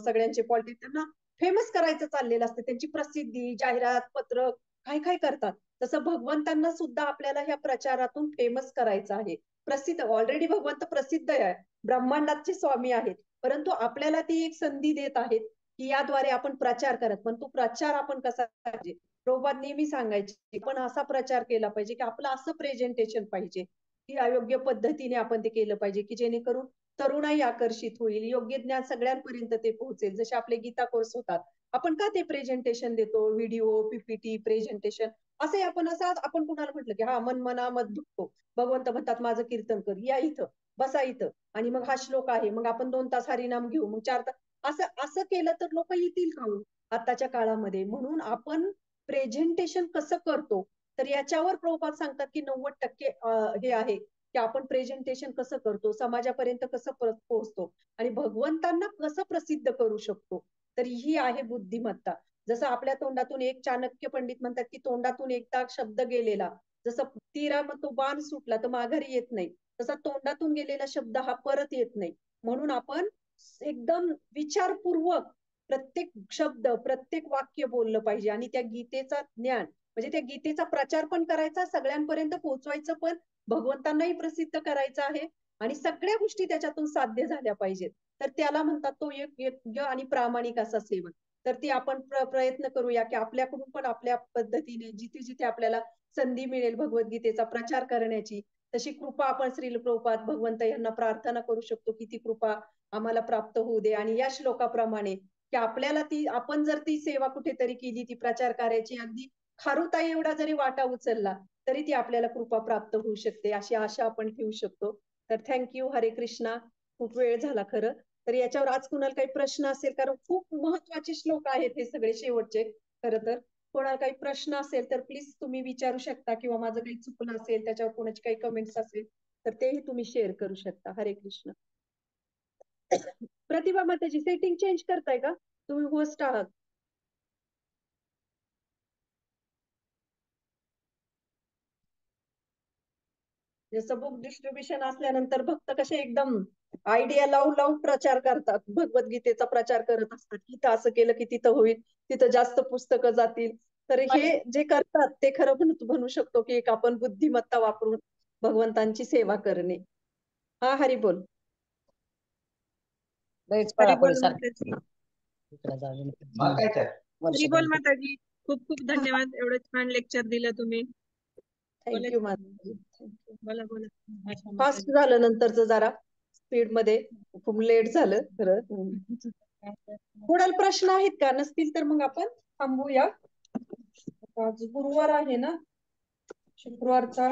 A: सगळ्यांचे पॉलिटिक्स, त्यांना फेमस करायचं चाललेलं असतं. त्यांची प्रसिद्धी, जाहिरात, पत्रक काय काय करतात. तसं भगवंतांना सुद्धा आपल्याला ह्या प्रचारातून फेमस करायचं आहे. प्रसिद्ध ऑलरेडी भगवंत प्रसिद्ध आहे, ब्रह्मांडाचे स्वामी आहेत, परंतु आपल्याला ती एक संधी देत आहेत की याद्वारे आपण प्रचार करत. पण तो प्रचार आपण कसा पाहिजे, प्रभुपाद नेहमी सांगायचे, पण असा प्रचार केला पाहिजे की आपलं असं प्रेझेंटेशन पाहिजे की अयोग्य पद्धतीने आपण ते केलं पाहिजे की जेणेकरून तरुणाई आकर्षित होईल, योग्य ज्ञान सगळ्यांपर्यंत ते पोहोचेल. जसे आपले गीता कोर्स होतात, आपण का ते प्रेझेंटेशन देतो, व्हिडिओ, पीपीटी, प्रेझेंटेशन असे आपण कुणाला म्हटलं की हा मन मना मत दुखतो, भगवंत म्हणतात माझं कीर्तन कर, या इथं, बसा इथं आणि मग हा श्लोक आहे, मग आपण 2 तास हरिनाम घेऊ, मग 4 तास, असं असं केलं तर लोक येतील का आताच्या काळामध्ये. म्हणून आपण प्रेझेंटेशन कसं करतो, तर याच्यावर प्रभुपाद सांगतात की 90% हे आहे की आपण प्रेझेंटेशन कसं करतो, समाजापर्यंत कसं पोहोचतो आणि भगवंतांना कसं प्रसिद्ध करू शकतो. तर ही आहे बुद्धिमत्ता. जसं आपल्या तोंडातून एक चाणक्य पंडित म्हणतात की तोंडातून एकदा शब्द गेलेला, जसं तीरा मग तो बाण सुटला तर माघारी येत नाही, तसा तोंडातून गेलेला शब्द हा परत येत नाही. म्हणून आपण एकदम विचारपूर्वक प्रत्येक शब्द, प्रत्येक वाक्य बोललं पाहिजे आणि त्या गीतेचा ज्ञान म्हणजे त्या गीतेचा प्रचार पण करायचा, सगळ्यांपर्यंत पोहोचवायचं पण, भगवंतांनाही प्रसिद्ध करायचं आहे आणि सगळ्या गोष्टी त्याच्यातून साध्य झाल्या पाहिजेत. तर त्याला म्हणतात तो एक योग्य आणि प्रामाणिक असा सेवक. तर ती आपण प्रयत्न करूया की आपल्याकडून पण आपल्या पद्धतीने जिथे जिथे आपल्याला संधी मिळेल भगवद्गीतेचा प्रचार करण्याची, तशी कृपा आपण श्रील प्रभुपाद भगवंत यांना प्रार्थना करू शकतो की ती कृपा आम्हाला प्राप्त होऊ दे आणि या श्लोकाप्रमाणे की आपल्याला ती, आपण जर ती सेवा कुठेतरी केली, ती प्रचार कार्याची अगदी खारुताई एवढा जरी वाटा उचलला तरी ती आपल्याला कृपा प्राप्त होऊ शकते, अशी आशा आपण ठेवू शकतो. तर थँक्यू. हरे कृष्णा. खूप वेळ झाला खरं तर. याच्यावर आज कुणाला काही प्रश्न असेल, कारण खूप महत्वाचे श्लोक आहेत हे सगळे शेवटचे. खरं तर कोणाला काही प्रश्न असेल तर प्लीज तुम्ही विचारू शकता किंवा माझं काही चुकलं असेल, त्याच्यावर कोणाची काही कमेंट्स असेल तर तेही तुम्ही शेअर करू शकता. हरे कृष्ण. प्रतिभा माताजी सेटिंग चेंज करताय का, तुम्ही होस्ट आहात? जसं बुक डिस्ट्रीब्युशन असल्यानंतर भक्त कसे एकदम आयडिया लावून लावून प्रचार करतात, भगवद्गीतेचा प्रचार करत असतात, इथं असं केलं की तिथं होईल, तिथं जास्त पुस्तकं जातील. तर हे जे करतात ते खरं म्हणू शकतो की एक आपण बुद्धिमत्ता वापरून भगवंतांची सेवा करणे. हा हरी बोल.
B: लयच
C: हरी
B: पळापळी
C: बोल
B: सारखी
C: माताजी.
B: इकडे जाऊ दे.
D: काय तर
C: हरी बोल माताजी. खूप खूप धन्यवाद, एवढं छान लेक्चर दिलं तुम्ही.
A: थँक्यू माताजी.
C: बोला बोला.
A: फास्ट झालं नंतरच, जरा स्पीड मध्ये खूप लेट झालं खरं. कोणाला प्रश्न आहेत का, नसतील तर मग आपण थांबूया. आज गुरुवार आहे ना, शुक्रवारचा.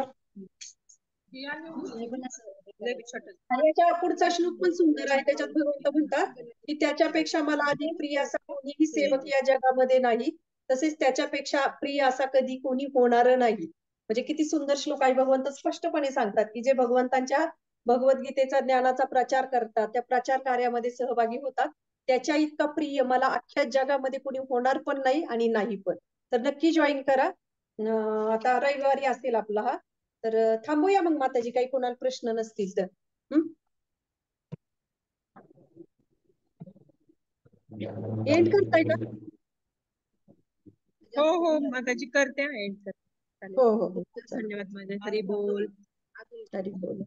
A: आणि याच्या पुढचा श्लोक पण सुंदर आहे. त्याच्यात भगवंत म्हणतात की त्याच्यापेक्षा मला अधिक प्रिय असा कोणीही सेवक या जगामध्ये नाही, तसेच त्याच्यापेक्षा प्रिय असा कधी कोणी होणार नाही. म्हणजे किती सुंदर श्लोक आहे. भगवंत स्पष्टपणे सांगतात की जे भगवंतांच्या भगवद्गीतेचा ज्ञानाचा प्रचार करतात, त्या प्रचार कार्यामध्ये सहभागी होतात, त्याच्या इतका प्रिय मला अख्ख्या जगामध्ये कोणी होणार पण नाही आणि नाही पण. तर नक्की जॉईन करा. आता रविवारी असेल आपला हा. तर थांबूया मग माताजी, काही कोणाला प्रश्न नसतील तर. एंड करताय का?
C: हो माताजी करते एंड सर. चालेल.
A: हो हो हो.
C: धन्यवाद माझे. हरी बोल.
A: हरी बोल.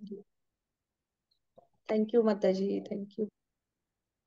A: थँक्यू माताजी, थँक्यू.